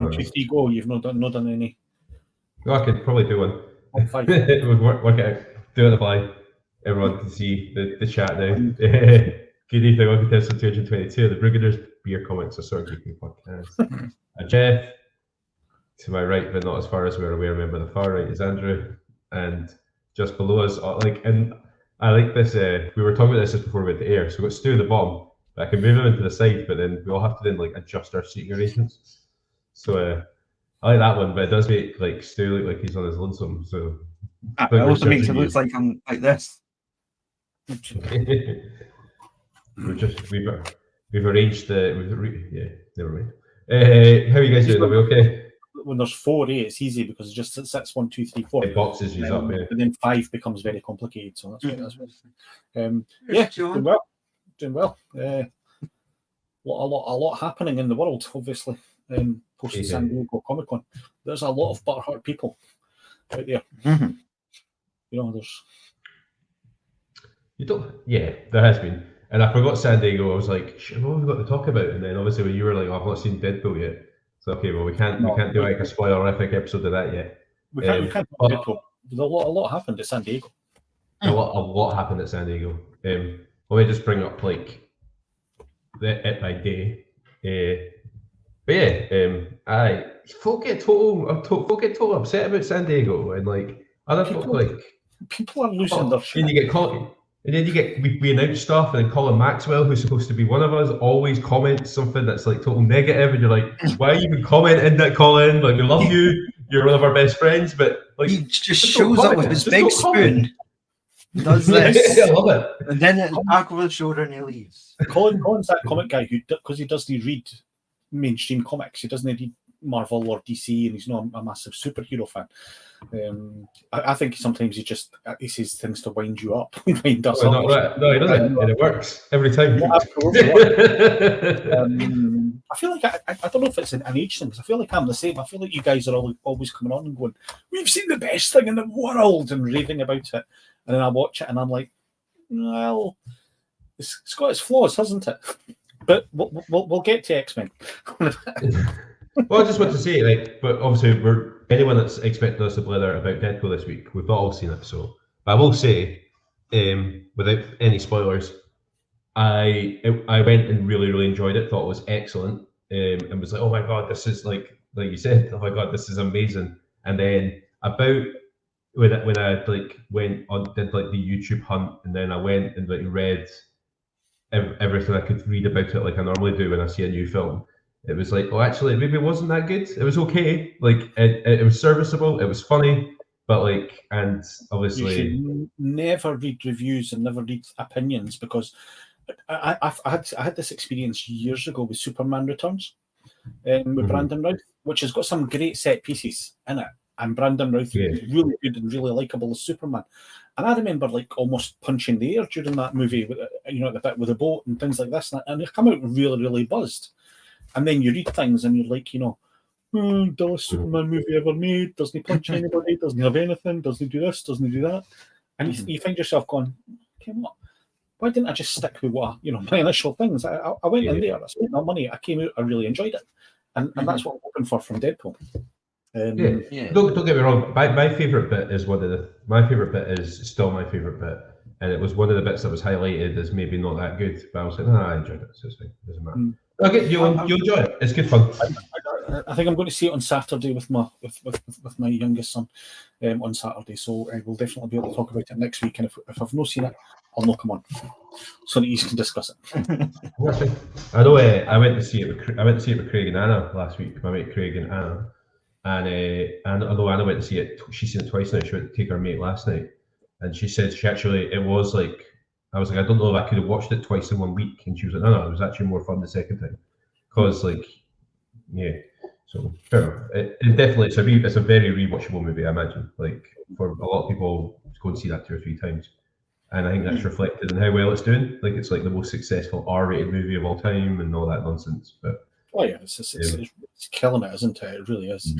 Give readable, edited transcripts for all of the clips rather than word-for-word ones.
1, 2, 3, go. You've not done any. Well, I could probably do one. Top 5. It would work it out. Do it on the fly. Everyone can see the chat now. Good evening, welcome to episode 222 of the Brewgooders Beer Comics, a sort of geeky podcast. Jeff, to my right, but not as far as we're aware, remember the far right is Andrew, and just below us, and I like this, we were talking about this just before we went to air, so we've got Stu at the bottom, but I can move him into the side, but then we all have to then adjust our seating arrangements. So I like that one, but it does make Stu look like he's on his lonesome, so... It also makes it look like I'm like this. We've arranged never mind. How are you guys doing? Are we okay? When there's 4, it's easy because it just sits 1, 2, 3, 4. It boxes you up, yeah. And then 5 becomes very complicated. So that's doing well. A lot happening in the world, obviously. Post San Diego Comic Con, there's a lot of butthurt people out there. Mm-hmm. There has been. And I forgot San Diego. I was like, shit, what have we got to talk about? And then obviously when you were like, I've not seen Deadpool yet. So okay, well we can't do like a spoilerific episode of that yet. We can't do Deadpool. There's a lot happened at San Diego. A lot happened at San Diego. Let me just bring up it by day. Folk get total upset about San Diego, and other people are losing their shit. And you get caught. And then we announce stuff, and then Colin Maxwell, who's supposed to be one of us, always comments something that's total negative, and you're like, why are you even commenting that, Colin? We love you, you're one of our best friends, but he just shows up with his big spoon, does this, I love it, and then it's back over the shoulder and he leaves. Colin's that comic guy who, because he doesn't read mainstream comics, he doesn't read Marvel or DC, and he's not a massive superhero fan. I think sometimes he says things to wind you up. No, he doesn't, and it works every time. I feel like I don't know if it's an age thing, because I feel like I'm the same. I feel like you guys are always coming on and going, we've seen the best thing in the world, and raving about it, and then I watch it and I'm like, well, it's got its flaws, hasn't it? But we'll get to X-Men. Well, I just want to say, but obviously, anyone that's expecting us to blather about Deadpool this week, we've not all seen it. So, but I will say, without any spoilers, I went and really, really enjoyed it. Thought it was excellent, and was like, oh my god, this is like you said, oh my god, this is amazing. And then about when I went on, did the YouTube hunt, and then I went and read everything I could read about it, like I normally do when I see a new film. It was like, oh, actually, maybe it wasn't that good. It was okay. It was serviceable. It was funny, but and obviously, you should never read reviews and never read opinions, because I had this experience years ago with Superman Returns, with Brandon Routh, which has got some great set pieces in it, and Brandon Routh is really good and really likable as Superman. And I remember almost punching the air during that movie, the bit with the boat and things like this, and they come out really, really buzzed. And then you read things and you're like, dullest Superman movie ever made. Doesn't he punch anybody? Doesn't he have anything? Doesn't he do this? Doesn't he do that? And you find yourself going, okay, what? Why didn't I just stick with what my initial things? I went in there, I spent my money, I came out, I really enjoyed it, and that's what I'm hoping for from Deadpool. Don't get me wrong. My favorite bit is my favorite bit is still my favorite bit, and it was one of the bits that was highlighted as maybe not that good, but I was like, I enjoyed it. So it's fine. It doesn't matter. Okay, you'll enjoy it. It's good fun. I think I'm going to see it on Saturday with my youngest son on Saturday, so we'll definitely be able to talk about it next week. And if I've not seen it, I'll knock him on so that you can discuss it. I know. I went to see it with Craig and Anna last week. My mate Craig and Anna, and although Anna went to see it, she's seen it twice now. She went to take her mate last night, and she said it was like. I was like, I don't know if I could have watched it twice in 1 week. And she was like, no, it was actually more fun the second time. Because, so fair enough. It definitely, it's a very rewatchable movie, I imagine. For a lot of people, go and see that 2 or 3 times. And I think that's reflected in how well it's doing. It's the most successful R-rated movie of all time and all that nonsense. But it's killing it, isn't it? It really is.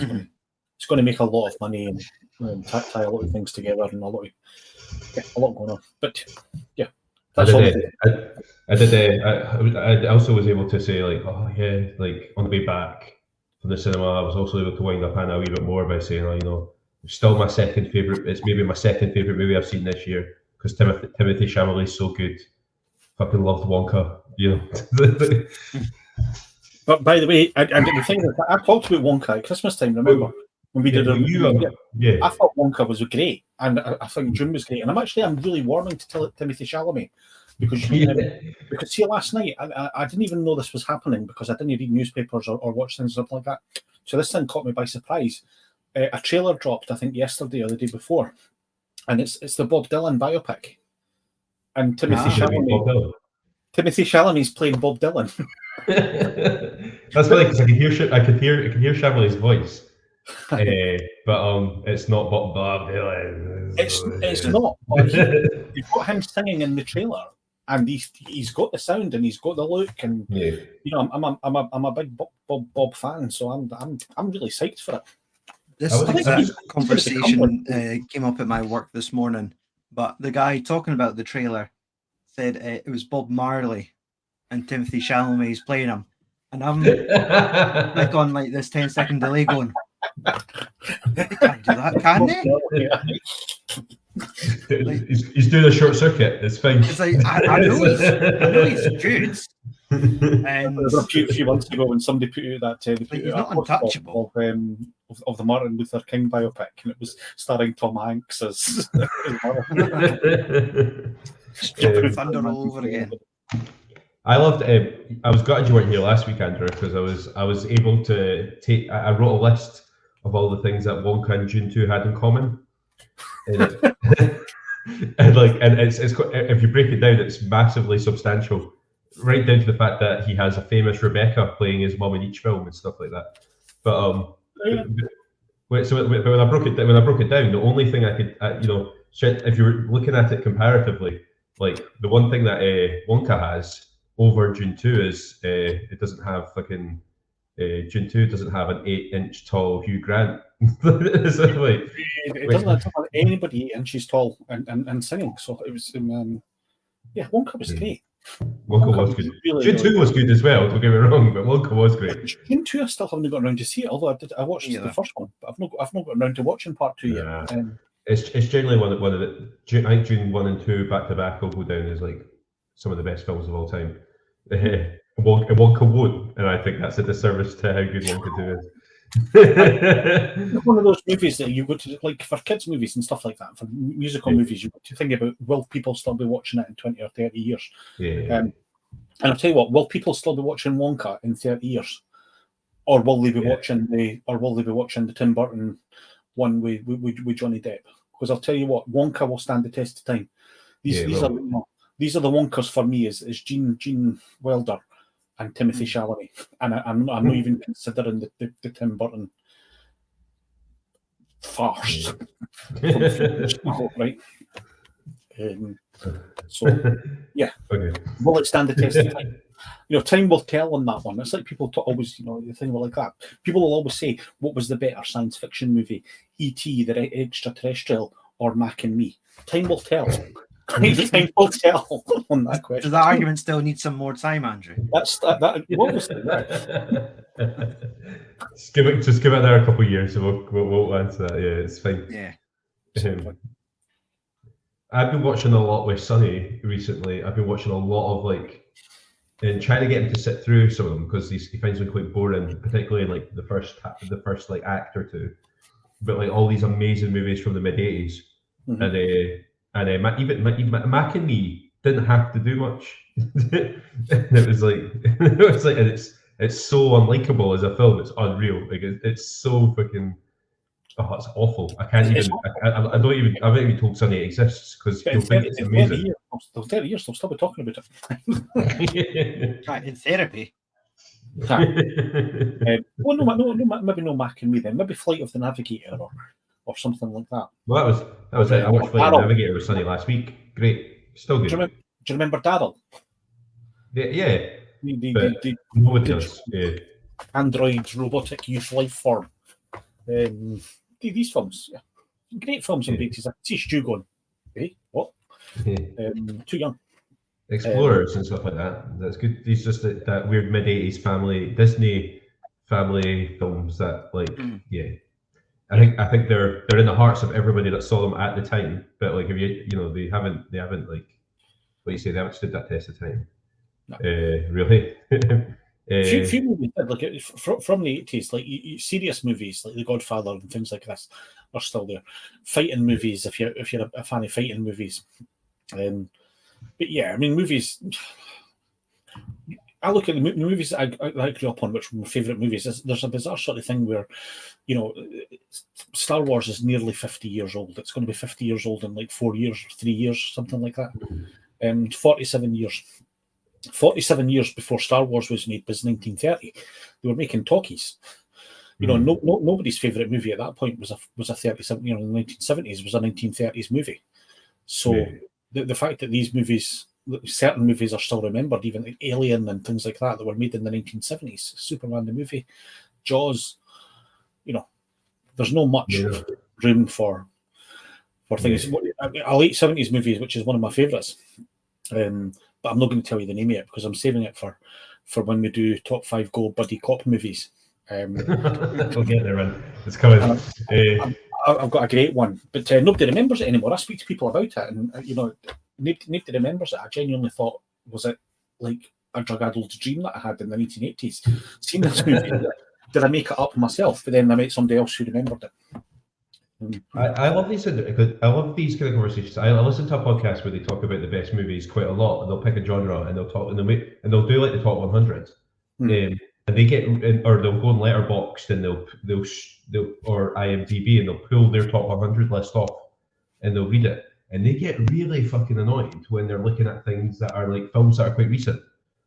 It's going to make a lot of money and tie a lot of things together and a lot going on. But, yeah. I also was able to say on the way back from the cinema, I was also able to wind up Anna a wee bit more by saying, you know, it's still my second favourite. It's maybe my second favourite movie I've seen this year because Timothy Chalamet is so good. Fucking loved Wonka, you know. But by the way, the thing is, I talked about Wonka at Christmas time. Remember when we did yeah. I thought Wonka was great, and I think June was great. And I'm really warming to Timothy Chalamet because see, last night I didn't even know this was happening because I didn't read newspapers or watch things like that. So this thing caught me by surprise. A trailer dropped, I think, yesterday or the day before, and it's the Bob Dylan biopic, and Timothy Chalamet's playing Bob Dylan. That's funny because I can hear Chalamet's voice, but it's not Bob Dylan. It's not. But you've got him singing in the trailer, and he's got the sound and he's got the look, and you know I'm a big Bob fan, so I'm really psyched for it. This exact conversation came up at my work this morning, but the guy talking about the trailer said it was Bob Marley and Timothy Chalamet is playing him, and I'm like on like this 10-second delay going, they can't do that, can they? Like, he's doing a short circuit. It's fine. It's like I know he's good. And a few months ago when somebody put out that he's not untouchable of the Martin Luther King biopic, and it was starring Tom Hanks as thunder all over again. I loved. I was gutted you weren't here last week, Andrew, because I was able to take. I wrote a list of all the things that Wonka and June 2 had in common, and it's if you break it down, it's massively substantial, right down to the fact that he has a famous Rebecca playing his mum in each film and stuff like that. But when I broke it down, the only thing I could, if you were looking at it comparatively, like the one thing that Wonka has over June 2 is it doesn't have fucking June 2 doesn't have an 8-inch tall Hugh Grant. It doesn't have anybody 8 inches tall and singing. So it was, Wonka was great. Wonka was good. June 2 was good as well. Don't get me wrong, but Wonka was great. June 2, I still haven't got around to see it. Although I watched the first one, but I've not got around to watching part 2 yet. It's generally one of the. I think June 1 and 2 back to back will go down as like some of the best films of all time. Wonka won't, and I think that's a disservice to how good Wonka 2 is. It's one of those movies that you go to, like for kids' movies and stuff like that, for musical movies, you got to think about, will people still be watching it in 20 or 30 years? And I'll tell you what, will people still be watching Wonka in 30 years? Or will they be watching the Tim Burton one with Johnny Depp? Because I'll tell you what, Wonka will stand the test of time. These are the Wonkers for me is Gene Wilder and Timothy Chalamet, and I'm not even considering the Tim Burton farce. Right. Will it stand the test of time? Time will tell on that one. It's like people always, the thing like that. People will always say, what was the better science fiction movie, E.T., the Extraterrestrial, or Mac and Me? Time will tell. Time will tell on that question. Does that argument still need some more time, Andrew? That's that. Just give it there a couple of years, so we'll answer that. Yeah, it's fine. Yeah. I've been watching a lot with Sonny recently. I've been watching a lot of and trying to get him to sit through some of them because he finds them quite boring, particularly in the first act or two. But all these amazing movies from the mid-80s, and even Mac and Me didn't have to do much. And it was and it's so unlikable as a film. It's unreal. It's so fucking. Oh, it's awful. I can't even. I haven't even told Sonny it exists because he'll think it's amazing. 30 years, they'll still be talking about it. In therapy. Well, no, maybe no Mac and Me then. Maybe Flight of the Navigator or something like that. Well, that was it. I watched Flight of the Navigator with Sonny last week. Great, still good. Do you remember Daryl? Yeah. Nobody does. Yeah. Android robotic youth life form. These films, great films in the 80s. I see Stu going, hey, what? Too young. Explorers and stuff like that. That's good. These just that weird mid-80s family Disney family films that I think they're in the hearts of everybody that saw them at the time. But like, if they haven't like what you say, they haven't stood that test of time. No. Really. Few movies like from the 80s, like serious movies like The Godfather and things like this are still there. Fighting movies, if you're a fan of fighting movies, but yeah, I mean movies. I look at the movies that I grew up on, which were my favourite movies. There's a bizarre sort of thing where, Star Wars is nearly 50 years old. It's going to be 50 years old in like 4 years or 3 years, something like that. 47 years. 47 years before Star Wars was made was 1930. They were making talkies. Nobody's favourite movie at that point was a 37. In the 1970s was a 1930s movie. So the fact that these movies, certain movies, are still remembered, even like Alien and things like that were made in the 1970s. Superman the movie, Jaws. There's no much room for things. A late 70s movie, which is one of my favourites. But I'm not going to tell you the name yet because I'm saving it for when we do top 5 gold buddy cop movies. We'll get there, man. It's coming. I've got a great one, but nobody remembers it anymore. I speak to people about it, and nobody remembers it. I genuinely thought, was it like a drug-addled dream that I had in the 1980s? Seeing this movie, did I make it up myself? But then I met somebody else who remembered it. I love these. I love these kind of conversations. I listen to a podcast where they talk about the best movies quite a lot, and they'll pick a genre and they'll talk, and they'll do like the top 100, and they get, or they'll go on Letterboxd and they'll or IMDb and they'll pull their top 100 list off, and they'll read it, and they get really fucking annoyed when they're looking at things that are like films that are quite recent.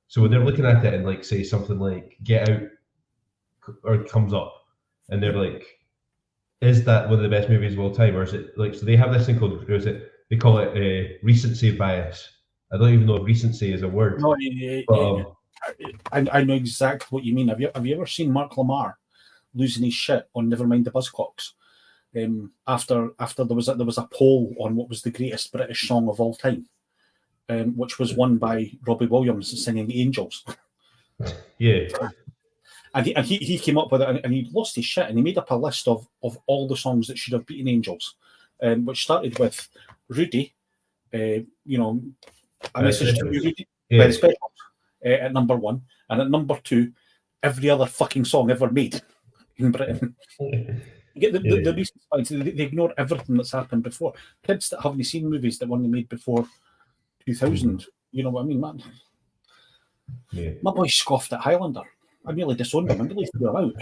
So when they're looking at it and like say something like Get Out or comes up, and they're like, is that one of the best movies of all time, or is it like, so they have this thing called, they call it recency bias. I don't even know if recency is a word. No, I know exactly what you mean. Have you ever seen Mark Lamar losing his shit on Nevermind the Buzzcocks? After there was a poll on what was the greatest British song of all time, which was won by Robbie Williams singing Angels. Yeah. And he came up with it, and he lost his shit, and he made up a list of all the songs that should have beaten Angels, which started with Rudy, A Message to You, Rudy, by the Specials, at number 1, and at number 2, every other fucking song ever made in Britain. You get the recent points, they ignore everything that's happened before. Kids that haven't seen movies that were only made before 2000, you know what I mean, man? Yeah. My boy scoffed at Highlander. I nearly disowned him. I nearly threw him out.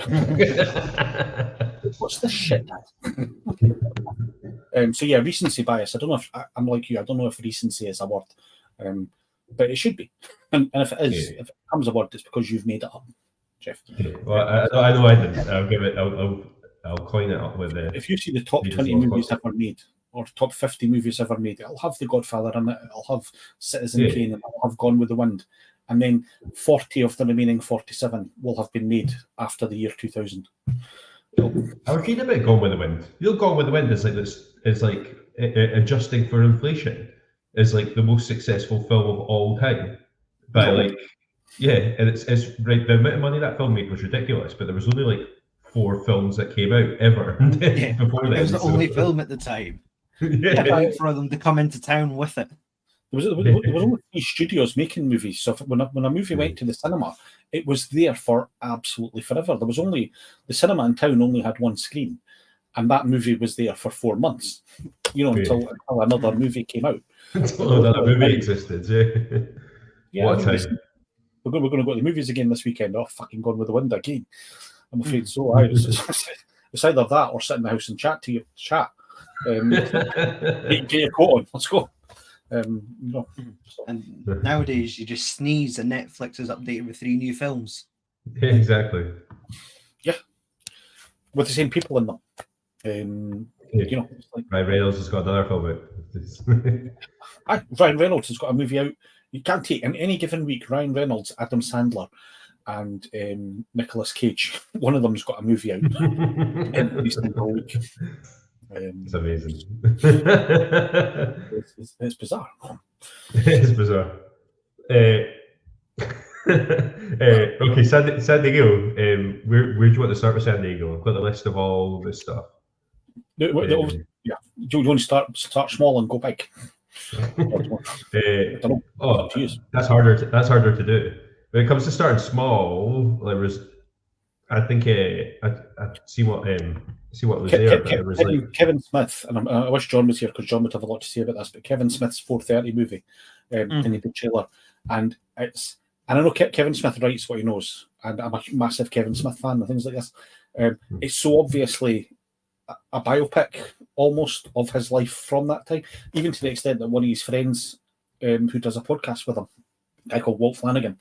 What's this shit? So yeah, recency bias. I don't know if I'm like you. I don't know if recency is a word, but it should be. And if it is, if it becomes a word, it's because you've made it up, Jeff. Well, I know I didn't. I'll give it. I'll coin it up with the. If you see the top 20 movies ever made, or top 50 movies ever made, it'll have The Godfather in it. It'll have Citizen Kane, and it'll have Gone with the Wind. And then 40 of the remaining 47 will have been made after the year 2000. I was reading about Gone with the Wind. Gone with the Wind is like this. Is like adjusting for inflation. Is like the most successful film of all time. By and it's right. The amount of money that film made was ridiculous. But there was only like 4 films that came out ever before that. It was the only film at the time. For them to come into town with it. There was only 3 studios making movies, so when a movie went to the cinema, it was there for absolutely forever. There was only the cinema in town only had 1 screen, and that movie was there for 4 months. Until another movie came out. Until another movie existed, What a time! We're going to go to the movies again this weekend. Oh, fucking Gone with the Wind again. I'm afraid so. It's either that or sit in the house and chat. Get your coat on. Let's go. And nowadays you just sneeze and Netflix is updated with 3 new films. Yeah, exactly. Yeah, with the same people in them. Ryan Reynolds has got another film out. Ryan Reynolds has got a movie out. You can't take in any given week. Ryan Reynolds, Adam Sandler, and Nicolas Cage. One of them's got a movie out every single week. It's amazing. It's bizarre. It's bizarre. Okay, San Diego. Where do you want to start with San Diego? I've got the list of all this stuff. Yeah, you want to start small and go big. That's harder to do. When it comes to starting small, I think I've seen what was there, but it was like Kevin Smith, and I wish John was here because John would have a lot to say about this. But Kevin Smith's 4:30 movie, in the trailer, and I know Kevin Smith writes what he knows, and I'm a massive Kevin Smith fan and things like this. It's so obviously a biopic almost of his life from that time, even to the extent that one of his friends who does a podcast with him, a guy called Walt Flanagan,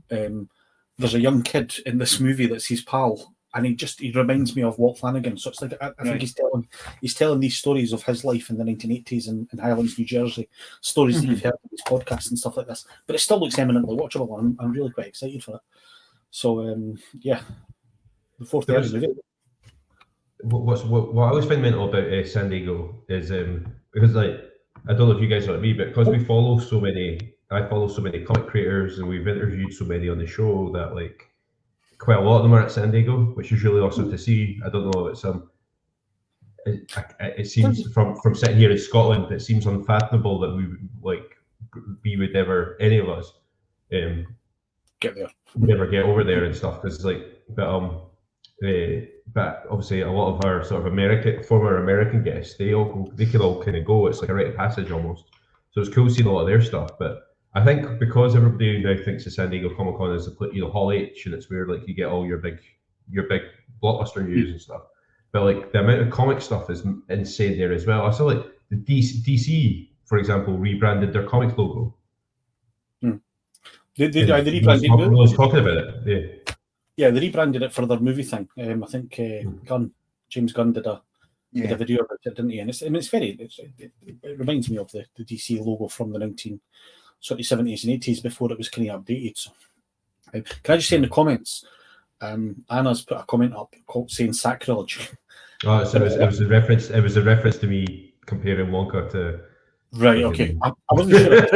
there's a young kid in this movie that's his pal, and he reminds me of Walt Flanagan. So it's like I think he's telling these stories of his life in the 1980s in Highlands, New Jersey, stories that you've heard on his podcasts and stuff like this. But it still looks eminently watchable, and I'm really quite excited for it. So the 4:30 movie. What I always find mental about San Diego is because I don't know if you guys are like me, but because I follow so many comic creators and we've interviewed so many on the show that like quite a lot of them are at San Diego, which is really awesome to see. I don't know, it seems from sitting here in Scotland, it seems unfathomable that we would never, any of us, get there, never get over there and stuff. Because but obviously a lot of our sort of former American guests, they can all kind of go. It's like a rite of passage almost. So it's cool seeing a lot of their stuff. But I think because everybody now thinks the San Diego Comic Con is Hall H, and it's where like you get all your big blockbuster news and stuff. But like the amount of comic stuff is insane there as well. I saw like the DC, for example, rebranded their comic logo. They rebranded it. I was talking about it. Yeah, they rebranded it for their movie thing. I think James Gunn did a video about it, didn't he? And it reminds me of the DC logo from the 1970s and 80s before it was kind of updated. So, can I just say in the comments, Anna's put a comment up saying sacrilege. Oh, so it was a reference. It was a reference to me comparing Wonka to. Right. Okay. I wasn't sure.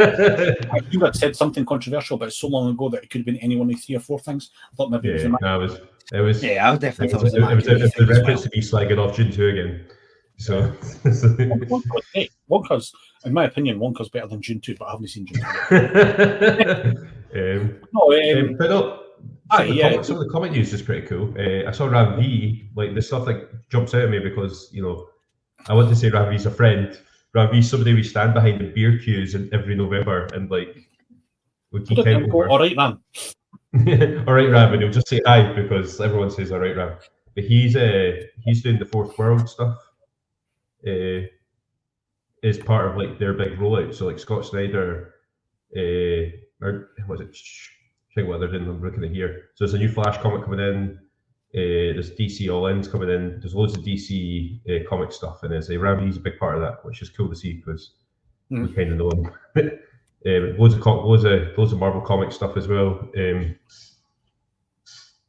I knew I'd said something controversial, but it's so long ago that it could have been any one of 3 or 4 things. I thought maybe it was. Yeah, I would definitely thought it was a reference to me slagging off June 2 again. So. Wonka's, in my opinion, Wonka's better than June 2, but I haven't seen June 2. Some of the comic news is pretty cool. I saw Rav V, like the stuff that jumps out at me because I want to say Rav V's a friend. Rav V's somebody we stand behind the beer queues every November and like we keep all right, man. All right, Rav, and he'll just say hi because everyone says all right, Rav. But he's doing the Fourth World stuff. Is part of like their big rollout. So like Scott Snyder, or was it? I think what they're doing. I'm looking at here. So there's a new Flash comic coming in. There's DC All-Ins coming in. There's loads of DC comic stuff, and Ravi's a big part of that, which is cool to see because we kind of know him. Loads of Marvel comic stuff as well.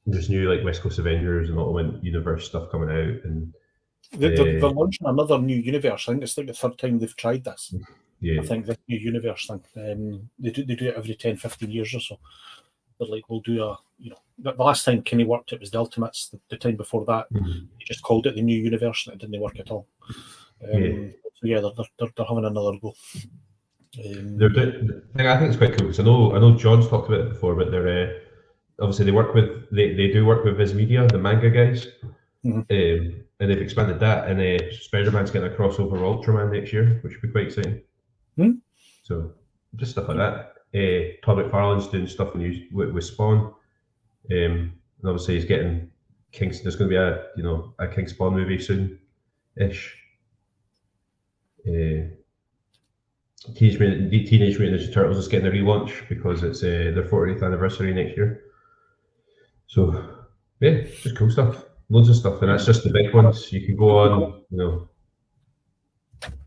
There's new like West Coast Avengers and Ultimate Universe stuff coming out, and they're launching another new universe. I think it's like the 3rd time they've tried this. Yeah, I think this new universe thing. They do it every 10-15 years or so. They're like, we'll do the last time Kenny worked, it was the Ultimates. The time before that, he just called it the new universe, and it didn't work at all. So they're having another go. I think it's quite cool because I know John's talked about it before, but they're obviously they do work with Viz Media, the manga guys, and they've expanded that. And Spider-Man's getting a crossover with Ultraman next year, which would be quite exciting. So just stuff like that. Todd McFarlane's doing stuff with Spawn, and obviously he's getting King's. There's going to be a King Spawn movie soon-ish. Teenage Mutant Ninja Turtles is getting a relaunch because it's their 40th anniversary next year. So yeah, just cool stuff, loads of stuff, and that's just the big ones. You can go on,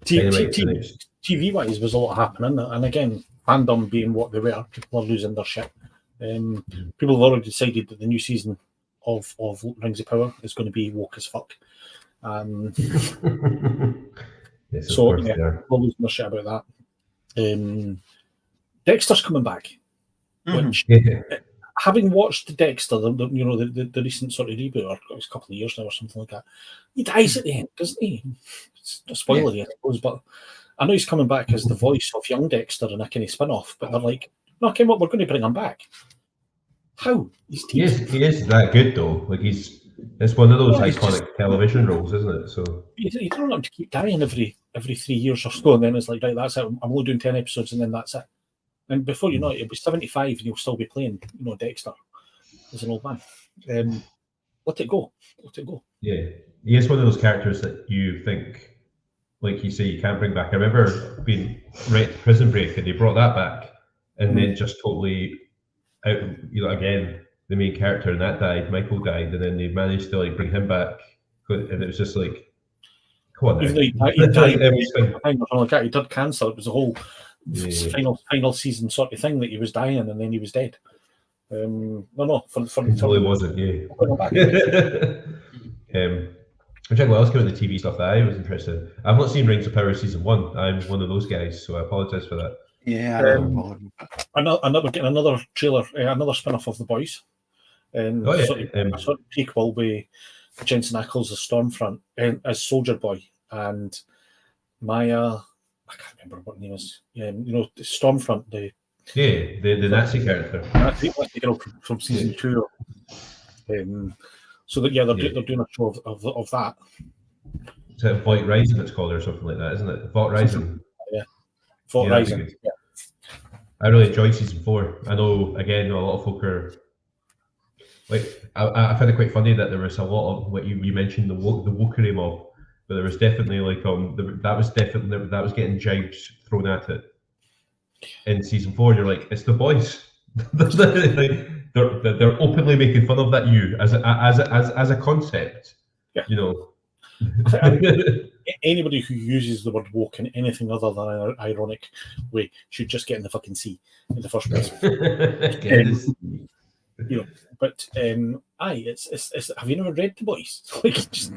TV-wise, was a lot happening, and again, fandom being what they were, people are losing their shit. People have already decided that the new season of Rings of Power is going to be woke as fuck. Yes, so they're losing their shit about that. Dexter's coming back, which having watched Dexter, the recent sort of reboot, or it was a couple of years now or something like that, he dies at the end, doesn't he? It's a spoiler, I suppose, but I know he's coming back as the voice of young Dexter in a kind of spin-off, but they're like, no, okay, well, we're going to bring him back. How? He is that good though. Like it's one of those iconic television roles, isn't it? So you don't want him to keep dying every 3 years or so, and then it's like, right, that's it. I'm only doing 10 episodes, and then that's it. And before you know it, he'll be 75, and he'll still be playing, Dexter as an old man. Let it go. Yeah, he is one of those characters that you think, like you say, you can't bring back. I remember being right at Prison Break, and they brought that back, and then just totally out. Again, the main character in that died. Michael died, and then they managed to bring him back, and it was just like, come on. Even though he died, he did cancer. It was a whole final season sort of thing that he was dying, and then he was dead. No, It wasn't. I'm checking what else came in the TV stuff that I was interested in. I've not seen Rings of Power season 1. I'm one of those guys, so I apologise for that. Yeah, getting another trailer, another spin-off of The Boys. Sort of prequel with Jensen Ackles as Stormfront, as Soldier Boy, and Maya. I can't remember what her name is. Stormfront, the Nazi character. Nazi girl from season 2. So that they're doing a show of that. Is it Voight Rising it's called, or something like that, isn't it? Voight Rising. Voight Rising. Yeah. I really enjoyed season 4. I know, again, a lot of folk are like. I found it quite funny that there was a lot of what you mentioned, the wokery mob, but there was definitely that was getting jibes thrown at it in season 4. And you're like, it's the boys. They're openly making fun of that as a concept. Yeah. Anybody who uses the word woke in anything other than an ironic way should just get in the fucking sea in the first place. But it's have you never read The Boys? Crazy.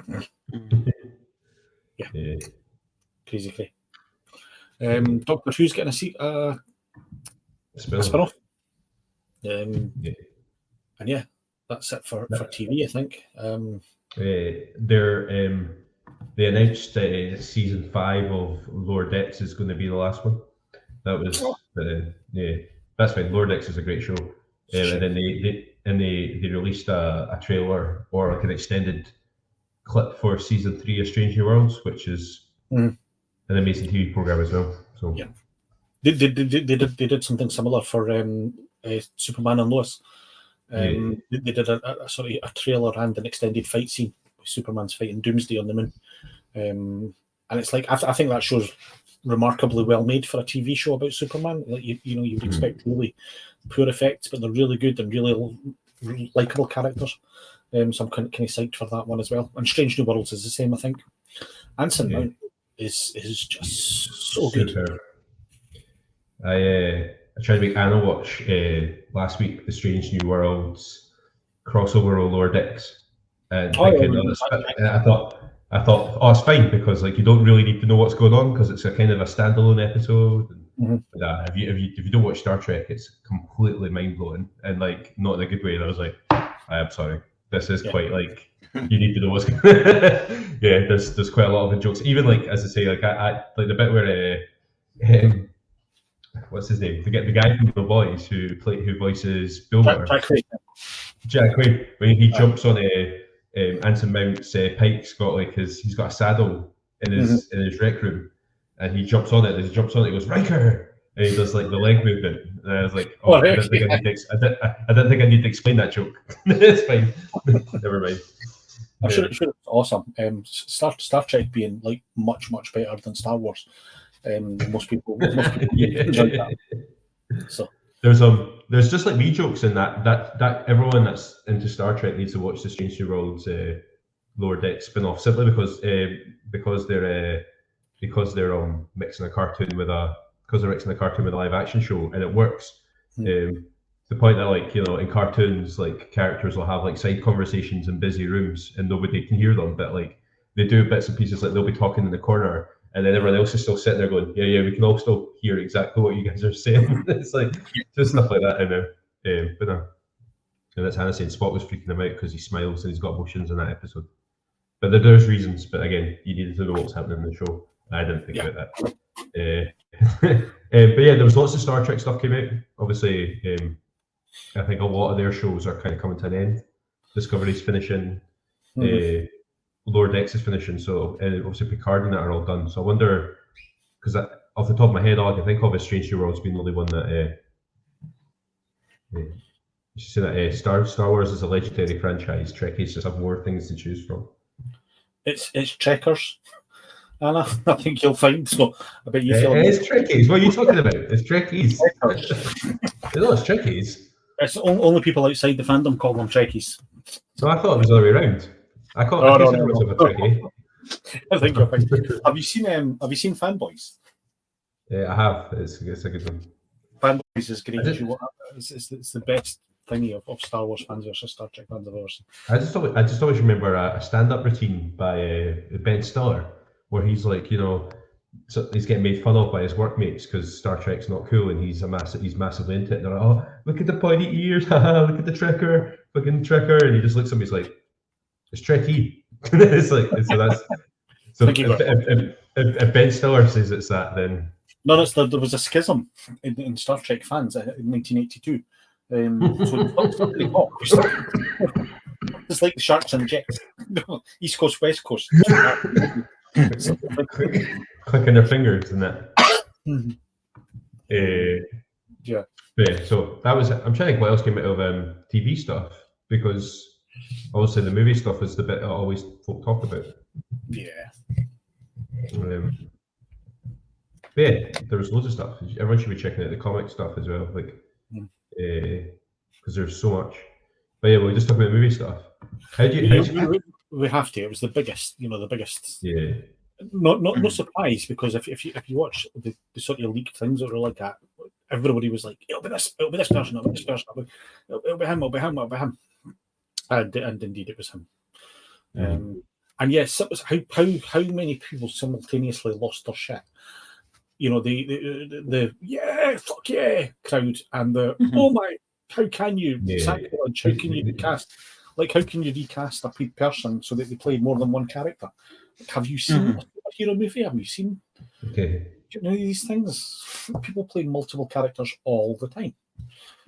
Doctor Who's getting a spin-off. And that's it for TV, I think. They announced season 5 of Lower Decks is going to be the last one. That was, that's fine. Lower Decks is a great show, and then they released a trailer or like an extended clip for season 3 of Strange New Worlds, which is an amazing TV program as well. So they did something similar for Superman and Lois. They did a trailer and an extended fight scene with Superman's fighting Doomsday on the moon, and it's like I think that show's remarkably well made for a TV show about Superman. Like you would expect really poor effects, but they're really good and really likable characters. So I'm kind of psyched for that one as well. And Strange New Worlds is the same, I think. Anson Mount is just so good. I tried to make Anna watch last week the Strange New Worlds crossover with Lower Decks, and I thought, oh, it's fine because you don't really need to know what's going on because it's a kind of a standalone episode. If you don't watch Star Trek, it's completely mind blowing and not in a good way. And I was like, I'm sorry, this is quite you need to know what's going on. There's quite a lot of jokes. Even as I say, I the bit where what's his name? The guy from The Boys who voices Bill Jack Quaid. When he jumps on Anson Mount's Pike's got he's got a saddle in his rec room, and he jumps on it. As he jumps on it, he goes Riker, and he does the leg movement. And I was like, I didn't think I need to explain that joke. It's fine. Never mind. I'm sure it's awesome. Star Trek being much better than Star Wars. Most people enjoy that. So there's just wee jokes in that everyone that's into Star Trek needs to watch the Strange New Worlds Lower Deck spin-off simply because they're mixing a cartoon with a live action show, and it works. The point that in cartoons characters will have side conversations in busy rooms and nobody can hear them, but they do bits and pieces, they'll be talking in the corner and then everyone else is still sitting there going, yeah, we can all still hear exactly what you guys are saying. It's just stuff like that in there. But no, And that's Hannah saying Spock was freaking him out because he smiles and he's got emotions in that episode. But there's reasons. But again, you needed to know what's happening in the show. I didn't think about that. But yeah, there was lots of Star Trek stuff came out. Obviously, I think a lot of their shows are kind of coming to an end. Discovery's finishing. Lower Decks is finishing. So obviously Picard and that are all done. So I wonder, because off the top of my head, all I can think of is Strange New World's been the only one that. You should say that Star Wars is a legendary franchise. Trekkies just have more things to choose from. It's Trekkers, Anna. I think you'll find. So I bet you feel it's Trekkies. What are you talking about? It's Trekkies. No, it's Trekkies. It's only people outside the fandom call them Trekkies. So I thought it was the other way around. I consider myself a Trekkie. I think you're fine. Have you seen Fanboys? Yeah, I have. It's a good one. Fanboys is great. It's the best thingy of Star Wars fans versus Star Trek fans I've ever seen. I just always remember a stand-up routine by Ben Stiller, where he's like, so he's getting made fun of by his workmates because Star Trek's not cool, and he's massively into it. And they're like, "Oh, look at the pointy ears! Look at the Trekker, fucking Trekker!" And he just looks at me, he's like, "It's Trekkie." It's like so that's so. If Ben Stiller says it's that, then no, there was a schism in Star Trek fans in 1982. So it's like the Sharks and the Jets, East Coast, West Coast, clicking their fingers and that. Yeah. So that was. I'm trying to think what else came out of TV stuff, because obviously the movie stuff is the bit that always folk talk about. Yeah. Yeah, there was loads of stuff. Everyone should be checking out the comic stuff as well, like. Because there's so much. But yeah, we'll just talk about movie stuff. We have to. It was the biggest, the biggest. Yeah. No surprise, because if you watch the sort of leaked things that were like that, everybody was like, it'll be this person, it'll be this person, it'll be him. And indeed it was him. And yes, it was how many people simultaneously lost their shit. The yeah, fuck yeah crowd, and the oh my, how can you sacrilege? How can you recast? Like, how can you recast a person so that they play more than one character? Have you seen a hero movie? Have you seen these things? People play multiple characters all the time.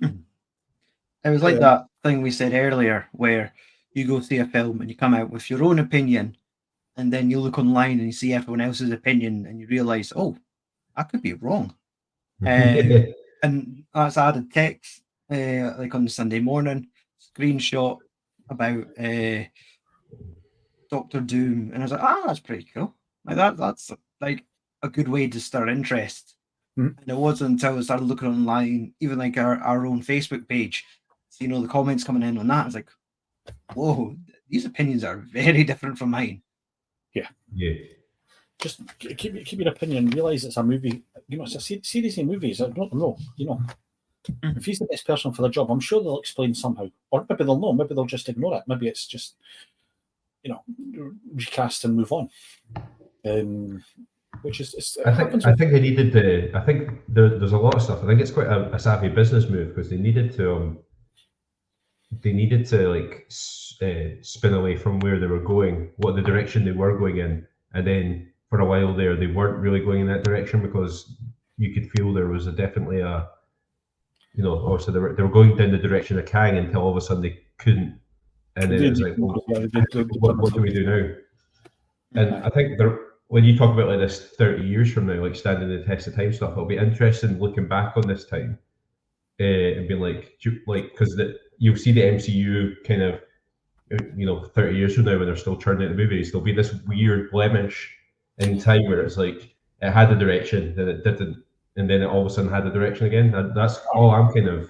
It was like that thing we said earlier, where you go see a film and you come out with your own opinion, and then you look online and you see everyone else's opinion, and you realise, oh, I could be wrong. And that's added text, like on Sunday morning, screenshot about Doctor Doom, and I was like, that's pretty cool. Like that's like a good way to stir interest. And it wasn't until I started looking online, even like our own Facebook page, so, the comments coming in on that, I was like, whoa, these opinions are very different from mine. Yeah. Just keep your opinion. Realize it's a movie. It's a series of movies. I don't know. If he's the best person for the job, I'm sure they'll explain somehow, or maybe they'll know. Maybe they'll just ignore it. Maybe it's just recast and move on. Which is I think they needed to. I think there's a lot of stuff. I think it's quite a savvy business move, because they needed to like spin away from where they were going, what the direction they were going in, and then for a while there they weren't really going in that direction, because you could feel there was definitely also they were going down the direction of Kang until all of a sudden they couldn't, and then it was like, what do we do now? And I think when you talk about like this 30 years from now, like standing the test of time stuff, it'll be interesting looking back on this time and being like because you'll see the MCU kind of 30 years from now, when they're still churning out the movies, there'll be this weird blemish in time where it's like it had a direction, then it didn't, and then it all of a sudden had a direction again. And that's all I'm hoping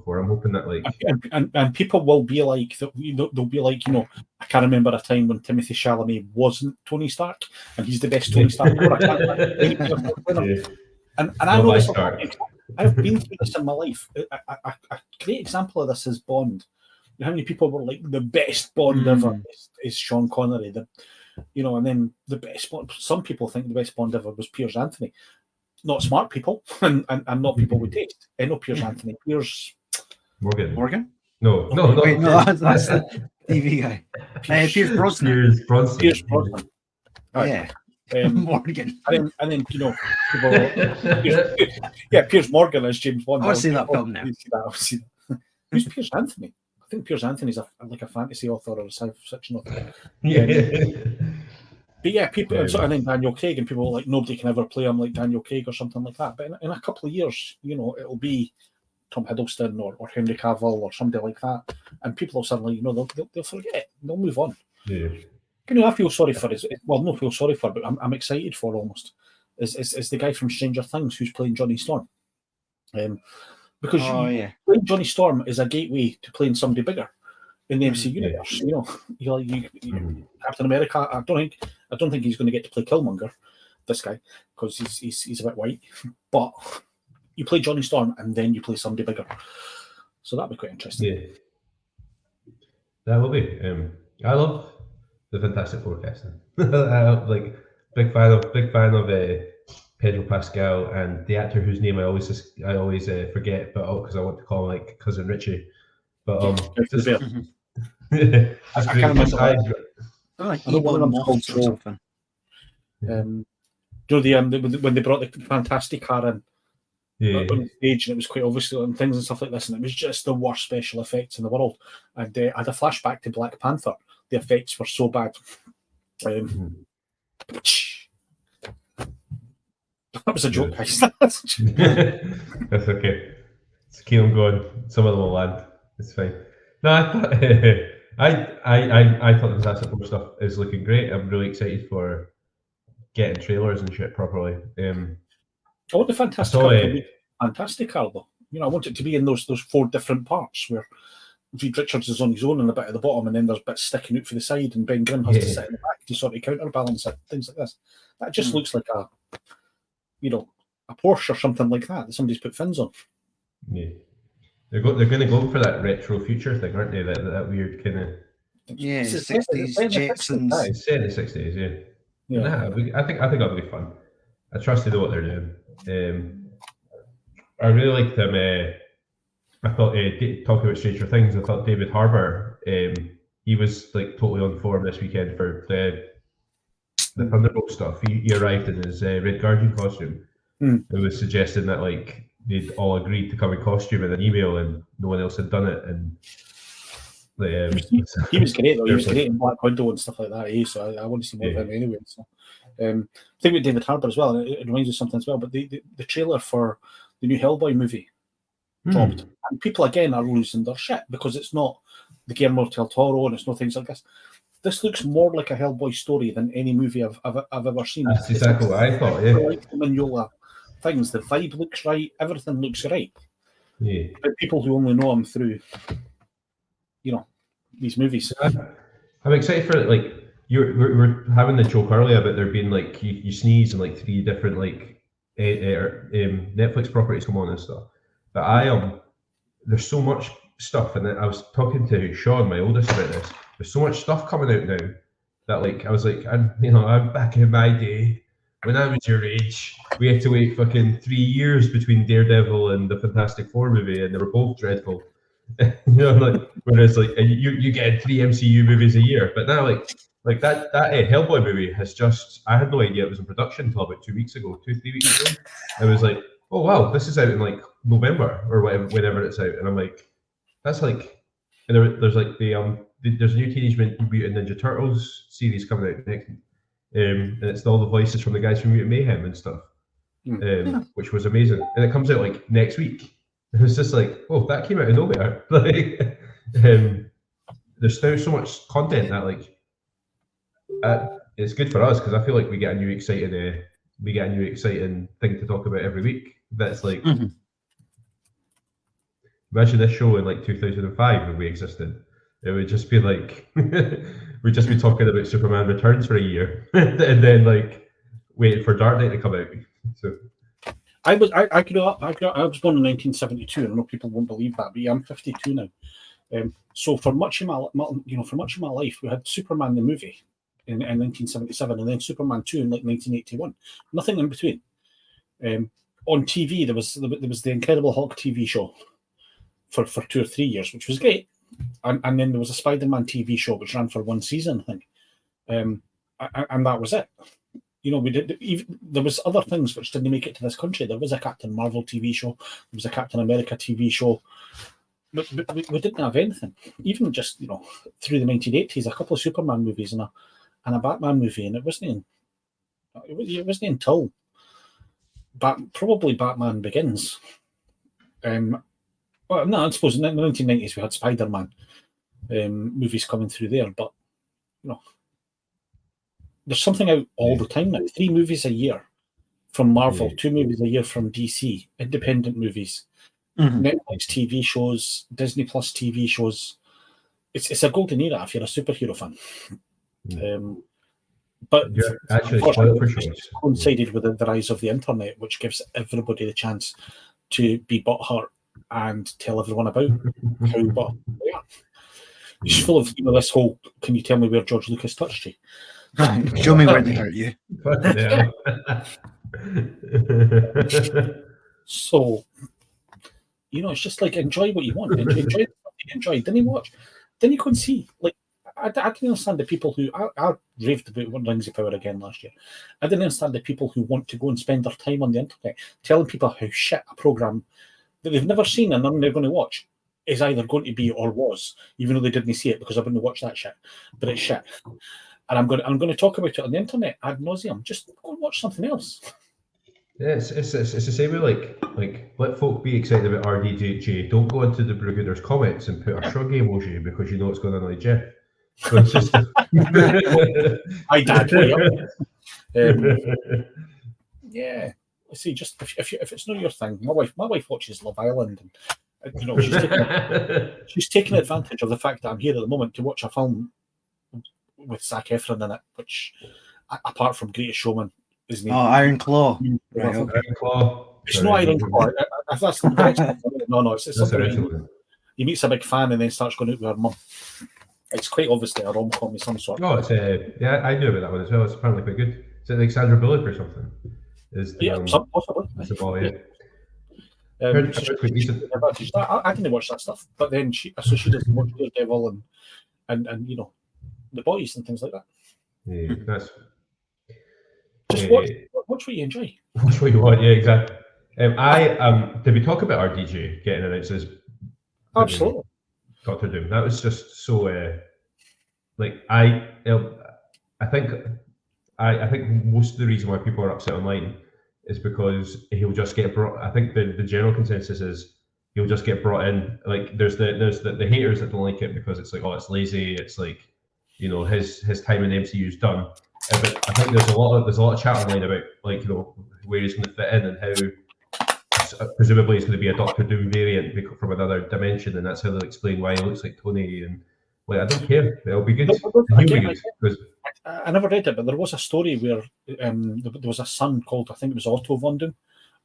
for. I'm hoping that like and people will be like they'll be like, I can't remember a time when Timothée Chalamet wasn't Tony Stark, and he's the best Tony Stark ever. And I know this. I've been through this in my life. A great example of this is Bond. How many people were like, the best Bond ever is Sean Connery, and then the best Bond. Some people think the best Bond ever was Piers Anthony. Not smart people, and not people with taste. I know Piers Anthony. Piers Morgan. No, Wait, no, that's the TV guy. Pierce Brosnan. Pierce Brosnan. Pierce Brosnan. Yeah. Morgan. And then people Pierce Morgan as James Bond. I want to see that film now. I'll see that. Who's Pierce Anthony? I think Pierce Anthony's like a fantasy author or a science fiction author. But yeah, people, and then Daniel Craig, and people like nobody can ever play him like Daniel Craig or something like that. But in a couple of years, it'll be Tom Hiddleston or Henry Cavill or somebody like that, and people will suddenly, they'll forget it. They'll move on. Yeah. I feel sorry for it. Well, not feel sorry for, but I'm excited for almost. Is the guy from Stranger Things who's playing Johnny Storm? Because playing Johnny Storm is a gateway to playing somebody bigger in the MC universe. Captain America. I don't think he's going to get to play Killmonger, this guy, because he's a bit white. But you play Johnny Storm and then you play somebody bigger, so that'd be quite interesting. Yeah, that will be. I love the Fantastic Four casting. Big fan of Pedro Pascal and the actor whose name I always forget, but because I want to call him like Cousin Richie. But I can't remember. I don't want them called something. When they brought the Fantastic car in on the stage, and it was quite obviously and things and stuff like this, and it was just the worst special effects in the world. And I had a flashback to Black Panther. The effects were so bad. That was a joke, guys. That's okay. Just keep them going. Some of them will land. It's fine. No, I thought I thought the Fantastic Four stuff is looking great. I'm really excited for getting trailers and shit properly. I want the Fantastic Car though. I want it to be in those 4 different parts where Reed Richards is on his own and a bit at the bottom, and then there's bits sticking out for the side, and Ben Grimm has to sit in the back to sort of counterbalance it, things like this. That just looks like a Porsche or something like that somebody's put fins on. Yeah, they're going to go for that retro future thing, aren't they? That weird kind of 60s Jetsons. It's set in the 60s, yeah. I think that'll be fun. I trust they know what they're doing. I really liked them. I thought talking about Stranger Things, I thought David Harbour, he was like totally on form this weekend for the Thunderbolt stuff. He arrived in his Red Guardian costume. It was suggesting that like they'd all agreed to come in costume in an email and no one else had done it. And he was great though. He was great in Black Widow and stuff like that. So I want to see more of him anyway. So I think with David Harbour as well, it reminds me of something as well. But the trailer for the new Hellboy movie dropped, and people again are losing their shit because it's not the Guillermo del Toro and it's no things like this. This looks more like a Hellboy story than any movie I've ever seen. That's exactly what I thought. Yeah, like the Mignola things, the vibe looks right, everything looks right. Yeah, but people who only know him through, these movies. I'm excited for it. Like we're having the joke earlier about there being like you sneeze and like 3 different like Netflix properties come on and stuff. But there's so much stuff, and I was talking to Sean, my oldest, about this. There's so much stuff coming out now that like I was like, I'm back in my day when I was your age. We had to wait fucking 3 years between Daredevil and the Fantastic Four movie, and they were both dreadful. Whereas like you get 3 MCU movies a year, but now like that Hellboy movie has just, I had no idea it was in production until about 3 weeks ago. I was like, oh wow, this is out in like November or whatever, whenever it's out, and I'm like, that's like, and there's like there's a new Teenage Mutant Ninja Turtles series coming out next, and it's all the voices from the guys from Mutant Mayhem and stuff, which was amazing, and it comes out like next week. It was just like, oh, that came out of nowhere. Like, there's now so much content that like, it's good for us because I feel like we get a new exciting thing to talk about every week. That's like, imagine this show in like 2005 when we existed. It would just be like, we'd just be talking about Superman Returns for a year, and then like waiting for Dark Knight to come out. So. I was born in 1972. I know people won't believe that, but yeah, I'm 52 now. So for much of my life, we had Superman the movie in 1977, and then Superman 2 in like 1981. Nothing in between. On TV, there was the Incredible Hulk TV show, for 2 or 3 years, which was great. And then there was a Spider-Man TV show which ran for 1 season, I think, and that was it. We did. Even, there was other things which didn't make it to this country. There was a Captain Marvel TV show. There was a Captain America TV show. But we didn't have anything. Even just through the 1980s, a couple of Superman movies and a Batman movie, and it wasn't until probably Batman Begins. Well, no, I suppose in the 1990s we had Spider-Man movies coming through there, but there's something out all the time now. 3 movies a year from Marvel, 2 movies a year from DC, independent movies, Netflix TV shows, Disney Plus TV shows. It's a golden era if you're a superhero fan. But you're actually spoiled for choice. Coincided with the rise of the internet, which gives everybody the chance to be butthurt and tell everyone about how butthurt they are. It's full of this whole, can you tell me where George Lucas touched you? Show me where they hurt you. So, it's just like, enjoy what you want. Enjoy something you enjoy. Didn't you watch? Didn't you go and see? Like, I didn't understand the people who I raved about Rings of Power again last year. I didn't understand the people who want to go and spend their time on the internet telling people how shit a program that they've never seen and none they're going to watch is either going to be or was, even though they didn't see it because I wouldn't watch that shit. But it's shit. And I'm going to talk about it on the internet ad nauseum. Just go and watch something else. Yeah, it's the same way. Like let folk be excited about RDJ. Don't go into the Brewgooders comments and put a shrug emoji because you know it's going to annoy Jeff. So it's just hi Dad, way up. Yeah. See, just if it's not your thing, my wife watches Love Island, and she's taking advantage of the fact that I'm here at the moment to watch a film with Zac Efron in it, which, apart from Greatest Showman, isn't. Iron Claw. Right, okay. Iron Claw. It's not Iron Claw. If that's the next one, no, it's something. He meets a big fan and then starts going out with her mum. It's quite obviously a rom-com of some sort. Oh, it's I knew about that one as well. It's apparently quite good. Is it like Sandra Bullock or something? Possibly. It's a ball, yeah. I didn't watch that stuff, but then she doesn't watch Daredevil and the boys and things like that. Yeah, that's just watch what you enjoy. Watch what you want, yeah, exactly. Did we talk about our DJ getting announced as absolutely Doctor Doom? That was just so I think most of the reason why people are upset online is because he'll just get brought. I think the general consensus is he'll just get brought in. Like there's the haters that don't like it because it's like, oh, it's lazy. It's like, his time in the MCU is done. But I think there's a lot of chat online about where he's going to fit in and how presumably he's going to be a Doctor Doom variant from another dimension, and that's how they'll explain why he looks like Tony. And I don't care. It'll be good. I never read it, but there was a story where there was a son called, I think it was Otto Von Doom,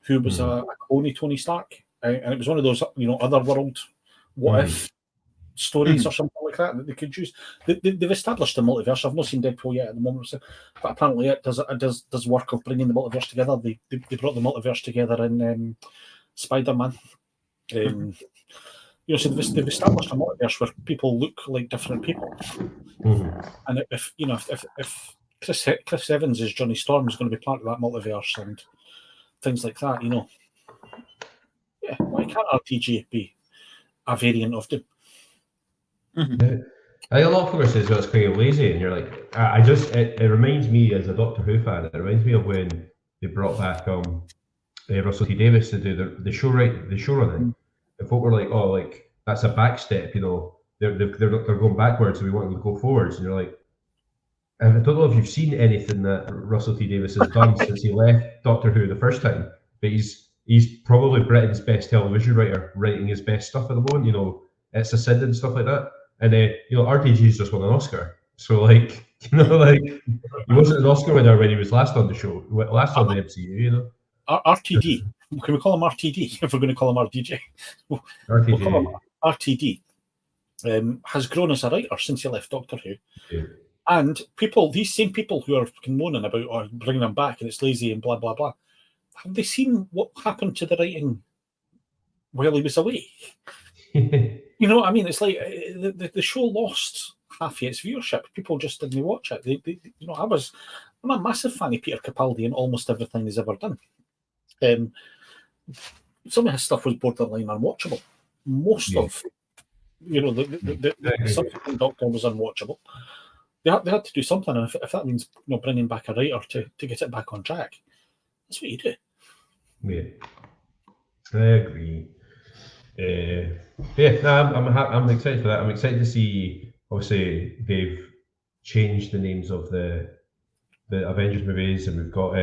who was a clone Tony Stark, and it was one of those otherworld what if stories or something like that they could use. They've established the multiverse. I've not seen Deadpool yet at the moment, but apparently it does work of bringing the multiverse together. They brought the multiverse together in Spider-Man. So they've established a multiverse where people look like different people. And if Chris Evans as Johnny Storm is going to be part of that multiverse and things like that, why can't RTG be a variant of Doom? Yeah. I think a lot of folks say as well it's quite lazy, and you're like, it reminds me as a Doctor Who fan. It reminds me of when they brought back Russell T Davies to do the showrunning. And folk were like, oh, like that's a back step, they're going backwards, so we want them to go forwards. And you're like, I don't know if you've seen anything that Russell T Davies has done since he left Doctor Who the first time, but he's probably Britain's best television writer, writing his best stuff at the moment. It's Ascendant and stuff like that. And RTG's just won an Oscar, so he wasn't an Oscar winner when he was last on the show, last on the MCU. RTD. Can we call him RTD if we're going to call him RDJ? RTD. We'll call him RTD. Has grown as a writer since he left Doctor Who. Yeah. And these same people who are moaning about or bringing him back and it's lazy and blah, blah, blah, have they seen what happened to the writing while he was away? You know what I mean? It's like the show lost half its viewership. People just didn't watch it. You know, I'm a massive fan of Peter Capaldi and almost everything he's ever done. Some of his stuff was borderline unwatchable. Most of, you know, the subsequent Doctor was unwatchable. They had to do something, and if that means, you know, bringing back a writer to get it back on track, that's what you do. Yeah, I agree. I'm excited for that. I'm excited to see. Obviously, they've changed the names of the Avengers movies, and we've got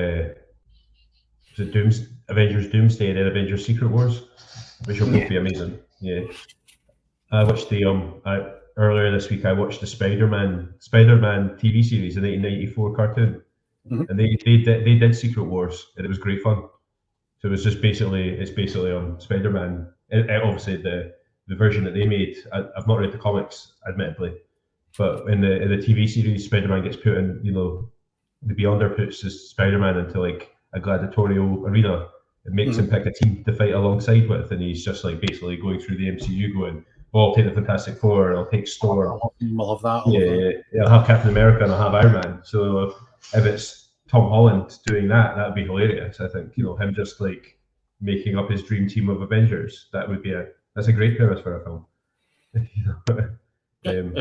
Avengers Doomsday and then Avengers Secret Wars, which will both be amazing. Yeah, I watched earlier this week. I watched the Spider-Man TV series, the 1994 cartoon, and they did Secret Wars, and it was great fun. So it was just basically on Spider-Man. Obviously, the version that they made. I've not read the comics, admittedly, but in the TV series, Spider-Man gets put in. You know, the Beyonder puts his Spider-Man into like a gladiatorial arena. It makes him pick a team to fight alongside with, and he's just like basically going through the MCU, going, "Oh, I'll take the Fantastic Four, I'll take Storm, I'll have that. I'll have Captain America, and I'll have Iron Man." So if it's Tom Holland doing that, that'd be hilarious. I think, you know, him just like making up his dream team of Avengers. That's a great premise for a film.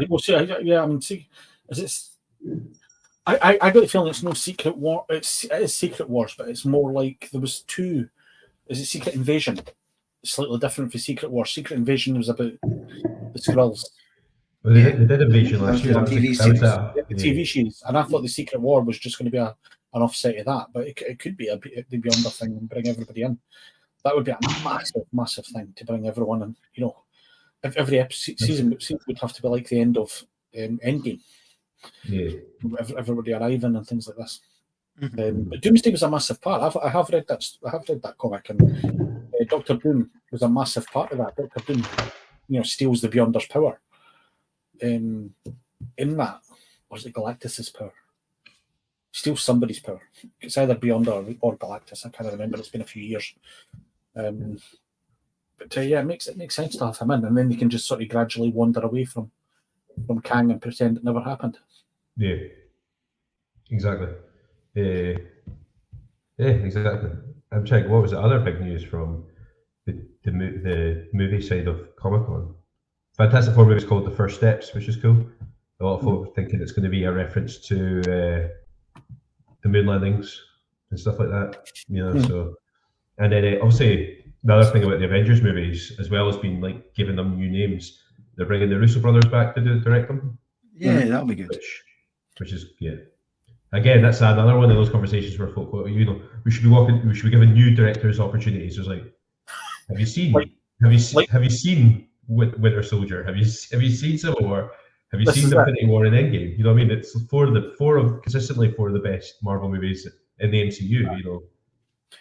We'll see. I mean, see, I got the feeling it's no Secret War. It is Secret Wars, but it's more like there was two. Is it Secret Invasion? Slightly different for Secret Wars. Secret Invasion was about the Skrulls. Well, they did Invasion last year. The TV series. The TV series, and I thought the Secret War was just going to be an offset of that, but it could be the Beyonder thing and bring everybody in. That would be a massive thing to bring everyone in. You know, if every season would have to be like the end of Endgame. Yeah, everybody arriving and things like this. But Doomsday was a massive part. I have read that comic, and Doctor Doom was a massive part of that. Doctor Doom, you know, steals the Beyonder's power. In that, or is it Galactus's power? Steals somebody's power. It's either Beyonder or Galactus. I can't remember. It's been a few years. But it makes sense to have him in, and then they can just sort of gradually wander away from Kang and pretend it never happened. Yeah, exactly. Yeah, exactly. I'm checking. What was the other big news from the movie side of Comic-Con? Fantastic Four movie is called The First Steps, which is cool. A lot of folk thinking it's going to be a reference to the moon landings and stuff like that. You know, so, and then obviously the other thing about the Avengers movies, as well as being like giving them new names, they're bringing the Russo brothers back to direct them. Yeah, that'll be good. Which is Again, that's another one of those conversations where folk go, you know, we should be giving new directors opportunities. It's like, have you seen Winter Soldier? Have you seen Civil War? Have you seen Infinity War and Endgame? You know what I mean? It's consistently four of the best Marvel movies in the MCU. You know,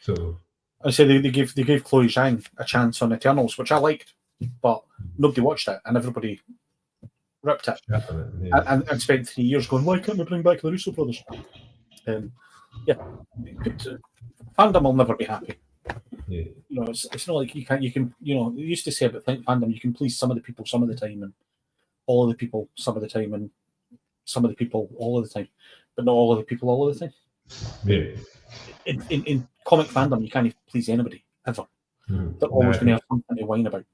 so I say they gave Chloe Zhang a chance on Eternals, which I liked, but nobody watched it, and everybody ripped it, and spent 3 years going, why can't we bring back the Russo brothers? Fandom will never be happy. Yeah. You know, it's not like you can you know, they used to say about fandom, you can please some of the people some of the time, and all of the people some of the time, and some of the people all of the time, but not all of the people all of the time. Yeah. In comic fandom, you can't please anybody ever. They're always going to have something to whine about.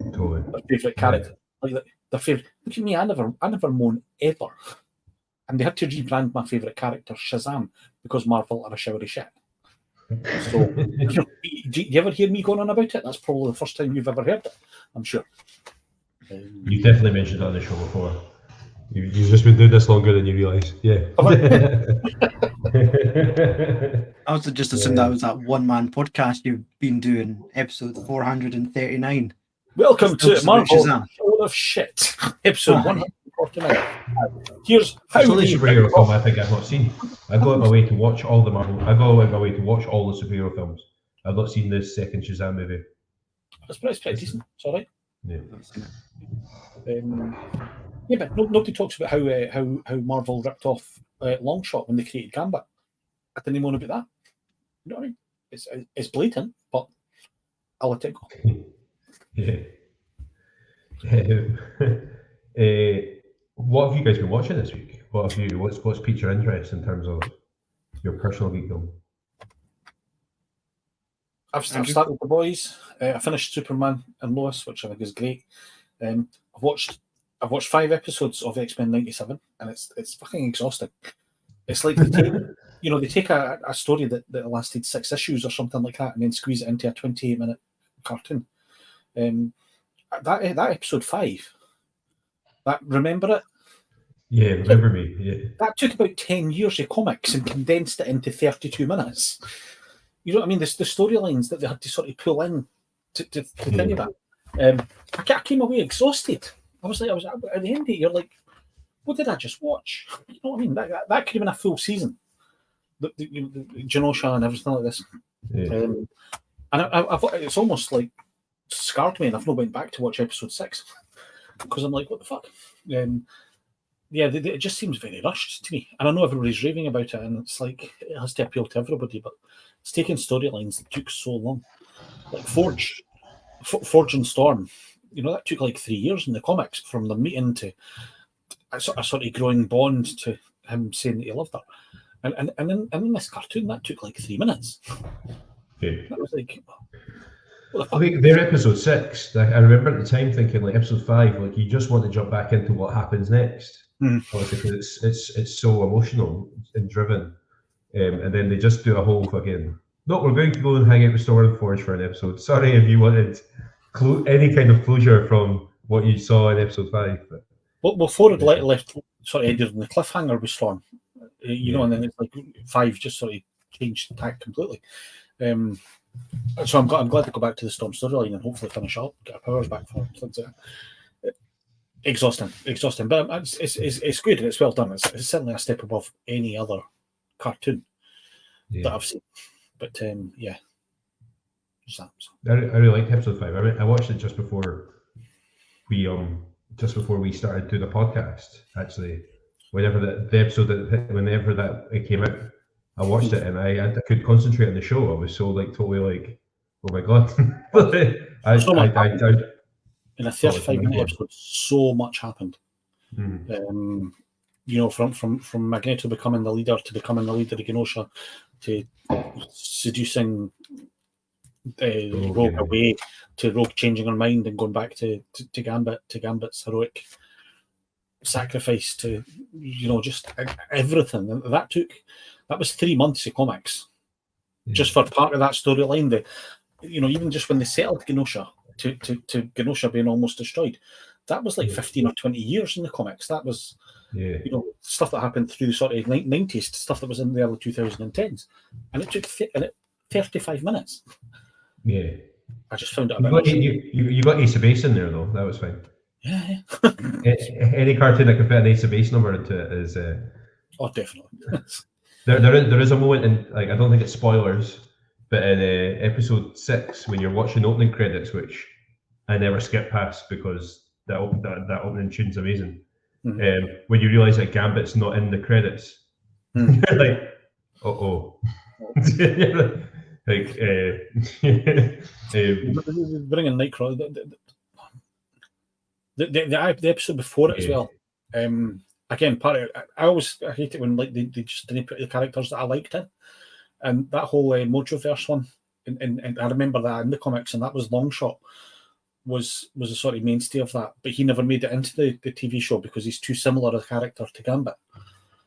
Totally. Their favourite character, like their favourite. Look at me, I never moan ever, and they had to rebrand my favourite character Shazam because Marvel are a showery shit. So, do you ever hear me going on about it? That's probably the first time you've ever heard it, I'm sure. You've definitely mentioned it on the show before. You've just been doing this longer than you realise. Yeah. I was just assumed that was that one-man podcast you've been doing, episode 439. Welcome to Marvel Full of Shit, episode 149. Here's how it's only superhero film I think I've not seen. I go out my way to watch all the Marvel. I go out my way to watch all the superhero films. I've not seen this second Shazam movie. It's pretty decent. It's all right. Yeah. But nobody talks about how Marvel ripped off Longshot when they created Gambit. I didn't want about that. You know what I mean? It's blatant, but I'll let it go. Yeah. What have you guys been watching this week? What's piqued your interest in terms of your personal geekdom? I've started The Boys. I finished Superman and Lois, which I think is great. I've watched 5 episodes of X-Men '97, and it's fucking exhausting. It's like they take a story that lasted 6 issues or something like that, and then squeeze it into a 28-minute cartoon. That episode 5. Remember it? Yeah, remember me. Yeah. That took about 10 years of comics and condensed it into 32 minutes. You know what I mean? The storylines that they had to sort of pull in to think of that. I came away exhausted. I was at the end of it, you're like, what did I just watch? You know what I mean? That could have been a full season. The Genosha and everything like this. Yeah. And I've it's almost like scarred me, and I've not went back to watch episode 6 because I'm like, what the fuck? It just seems very rushed to me. And I know everybody's raving about it, and it's like it has to appeal to everybody, but it's taking storylines that took so long. Like Forge and Storm, that took like 3 years in the comics, from the meeting to a sort of growing bond to him saying that he loved her. And in this cartoon, that took like 3 minutes. Yeah. That was like, I think they're episode 6. I remember at the time thinking, like, episode 5, like, you just want to jump back into what happens next. Obviously, because it's so emotional and driven. And then they just do a whole fucking, no, we're going to go and hang out with Storm and Forge for an episode. Sorry if you wanted any kind of closure from what you saw in episode 5. But, well, Ford had left sort of ended on the cliffhanger with Storm, and then it's like 5 just sort of changed tack completely. So I'm glad to go back to the Storm storyline and hopefully finish up, get our powers back for things like that. Exhausting, but it's good and it's well done. It's certainly a step above any other cartoon that I've seen. But just that. I really liked episode 5. I watched it just before we started doing the podcast. Actually, whenever it came out, I watched it and I couldn't concentrate on the show. I was so totally like, oh my god! In a 35-minute episode, so much happened. From Magneto becoming the leader to becoming the leader of Genosha to seducing Rogue away to Rogue changing her mind and going back to Gambit, to Gambit's heroic sacrifice to just everything. That was 3 months of comics just for part of that storyline. Even just when they settled Genosha to Genosha being almost destroyed, that was like 15 or 20 years in the comics. That was stuff that happened through the sort of 90s to stuff that was in the early 2010s, and it took 35 minutes. Yeah, I just found it you got Ace of Base in there though. That was fine. Yeah. Any cartoon that can fit an Ace of Base number into it is definitely. there is a moment in, like, I don't think it's spoilers, but in episode 6 when you're watching opening credits, which I never skip past because that opening tune's amazing. When you realise that Gambit's not in the credits, you're like, like bringing Nightcrawler. The episode before it as well. Again, part of it, I hate it when they just didn't put the characters that I liked in, and that whole Mojoverse one, and I remember that in the comics, and that was Longshot was a sort of mainstay of that, but he never made it into the TV show because he's too similar a character to Gambit.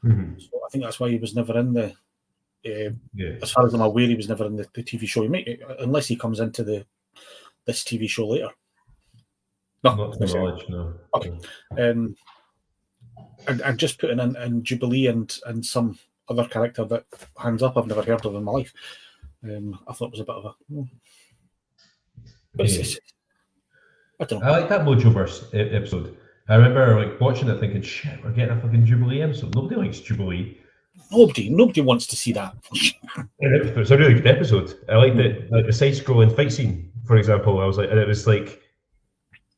So I think that's why he was never in the. As far as I'm aware, he was never in the TV show. He might, unless he comes into this TV show later. No, not to knowledge, no. Okay. And just putting in Jubilee and some other character that, hands up, I've never heard of in my life. I thought it was a bit of a. But I don't know. I like that Mojoverse episode. I remember watching it thinking, shit, we're getting a fucking Jubilee episode. Nobody likes Jubilee. Nobody wants to see that. It's a really good episode. I liked it, like the side-scrolling fight scene, for example. I was like, and it was like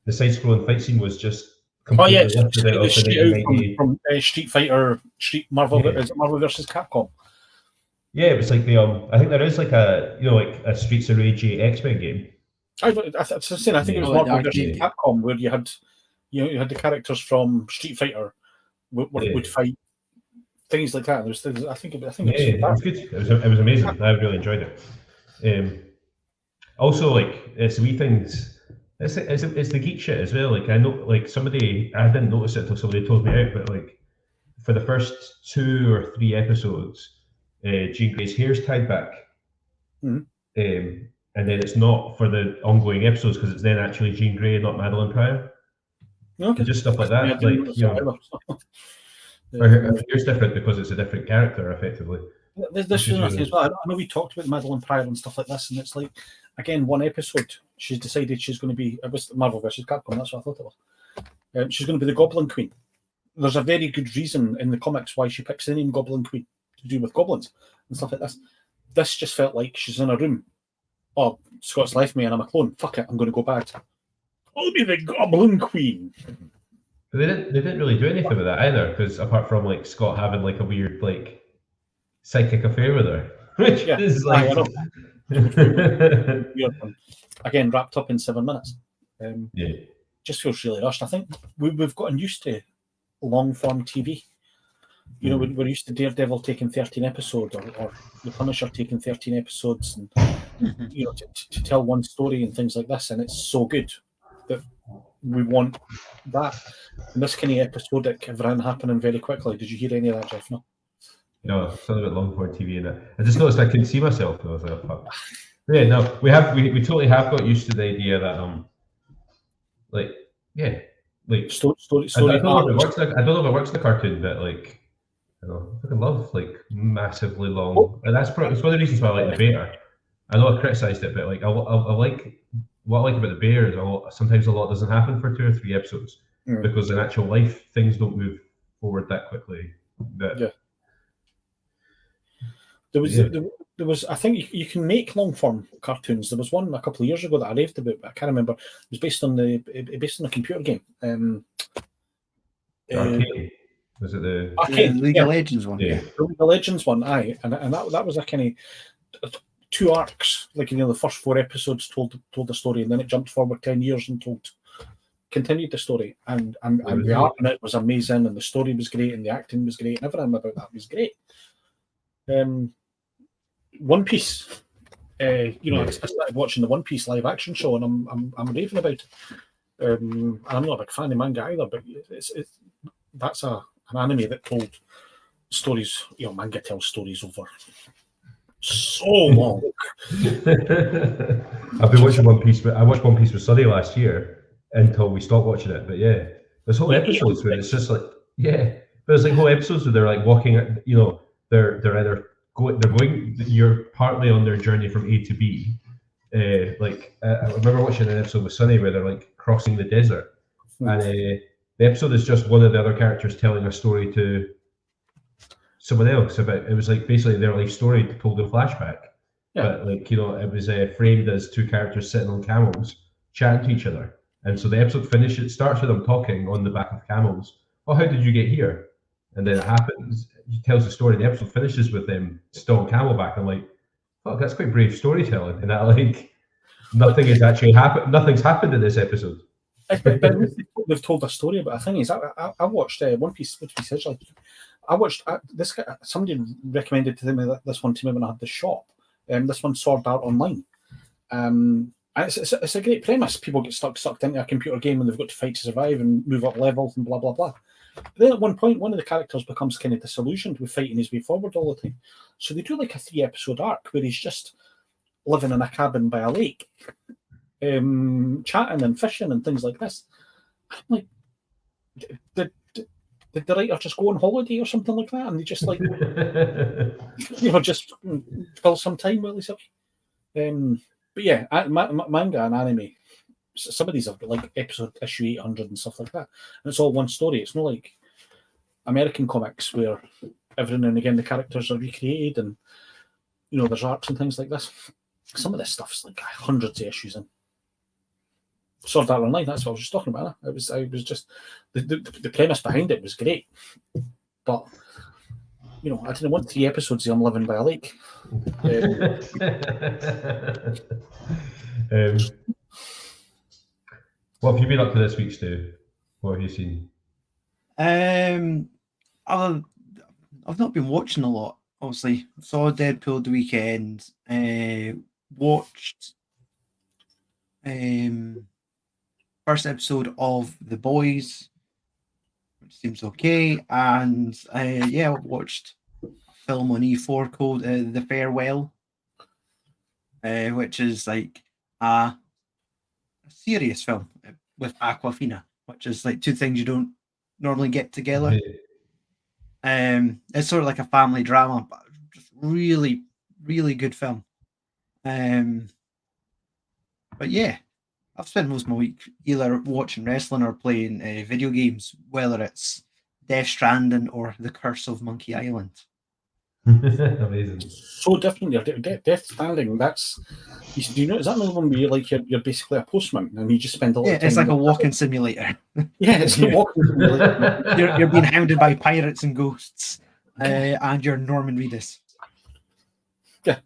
the side-scrolling fight scene was just completely lifted out of the from Street Fighter, Marvel, is it Marvel versus Capcom? Yeah, it was like the I think there is like a Streets of Rage X-Men game, I think it was Marvel versus Capcom, where you had the characters from Street Fighter would fight things like that. I think it was good. It was amazing. I really enjoyed it. Also, like it's wee things. It's the geek shit as well. Like I know, like somebody I didn't notice it until somebody told me out, but like for the first 2 or 3 episodes, Jean Grey's hair's tied back. And then it's not for the ongoing episodes because it's then actually Jean Grey, not Madeline Pryor. Okay. And just stuff like that. Her hair's different because it's a different character, effectively. This is as well. I know we talked about Madeline Pryor and stuff like this, and it's like, again, one episode, she's decided she's going to be, it was Marvel versus Capcom, that's what I thought it was. She's going to be the Goblin Queen. There's a very good reason in the comics why she picks the name Goblin Queen, to do with goblins and stuff like this. This just felt like she's in a room. Oh, Scott's left me and I'm a clone. Fuck it, I'm going to go back. I'll be the Goblin Queen. But they didn't really do anything with that either, because apart from like Scott having like a weird like psychic affair with her, which is like again wrapped up in 7 minutes. Just feels really rushed. I think we've gotten used to long form TV. You know, we're used to Daredevil taking 13 episodes, or The Punisher taking 13 episodes, and you know, to tell one story and things like this, and it's so good that we want that. And this kind of episodic, everything happening very quickly. Did you hear any of that, Jeff? No, something about long form TV in it. I just noticed I couldn't see myself. I was like, oh, fuck. Yeah, no, we totally have got used to the idea that story. I don't know if it works in the cartoon, but like, I fucking love like massively long, and that's one of the reasons why I like the Bear. I know I criticised it, but like I like what I like about the Bear is sometimes a lot doesn't happen for 2 or 3 episodes because in actual life things don't move forward that quickly. But, There was. I think you can make long form cartoons. There was one a couple of years ago that I raved about, but I can't remember. It was based on a computer game. Arcade. Was it the League of Legends one? Yeah, the League of Legends one. Aye, and that was a kind of 2 arcs. Like, you know, the first 4 episodes told the story, and then it jumped forward 10 years and continued the story. And the art in it was amazing, and the story was great, and the acting was great, and everything about that was great. One Piece. I started watching the One Piece live action show, and I'm raving about it. And I'm not a big fan of manga either, but that's an anime that told stories. You know, manga tells stories over so long. I've been watching One Piece, but I watched One Piece with Sunny last year until we stopped watching it. But yeah, there's whole episodes where it's just like there's like whole episodes where they're like walking. You know, they're either going. You're partly on their journey from A to B. I remember watching an episode with Sunny where they're like crossing the desert, and the episode is just one of the other characters telling a story to someone else about. It was like basically their life story told in flashback, but like, you know, it was framed as 2 characters sitting on camels chatting to each other, and so the episode finishes. It starts with them talking on the back of camels. Oh, how did you get here? And then it happens. He tells the story. The episode finishes with them still on camelback. I'm like, fuck, that's quite brave storytelling. And that, like, nothing has actually happened. Nothing's happened in this episode. They've told a story, but the thing is, I watched One Piece. I watched this guy. Somebody recommended this one to me when I had the shop. This one, Sword Art Online. And it's a great premise. People get sucked into a computer game and they've got to fight to survive and move up levels and blah blah blah. But then at one point, one of the characters becomes kind of disillusioned with fighting his way forward all the time. So they do like a 3-episode arc where he's just living in a cabin by a lake, chatting and fishing and things like this. I'm like, did the writer just go on holiday or something like that? And they just like, just fill some time while he's up. But yeah, manga and anime. Some of these have got like issue 800 and stuff like that, and it's all one story. It's not like American comics where every now and again the characters are recreated and, you know, there's arcs and things like this. Some of this stuff's like hundreds of issues in. Sword Art Online, that's what I was just talking about. I was just the premise behind it was great, but, you know, I didn't want 3 episodes of him living by a lake. What have you been up to this week, Stu? What have you seen? I've not been watching a lot. Obviously, saw Deadpool the weekend. Watched first episode of The Boys, which seems okay, and watched a film on E4 called The Farewell, which is like a serious film with Aquafina, which is like two things you don't normally get together. It's sort of like a family drama, but just really, really good film. But yeah, I've spent most of my week either watching wrestling or playing video games, whether it's Death Stranding or The Curse of Monkey Island. Amazing. So different. Your Death Stranding. That's. Do you know? Is that another one where you're basically a postman and you just spend a lot of time? It's like a walking simulator. Yeah, it's a walking simulator. You're being hounded by pirates and ghosts, and you're Norman Reedus. Yeah,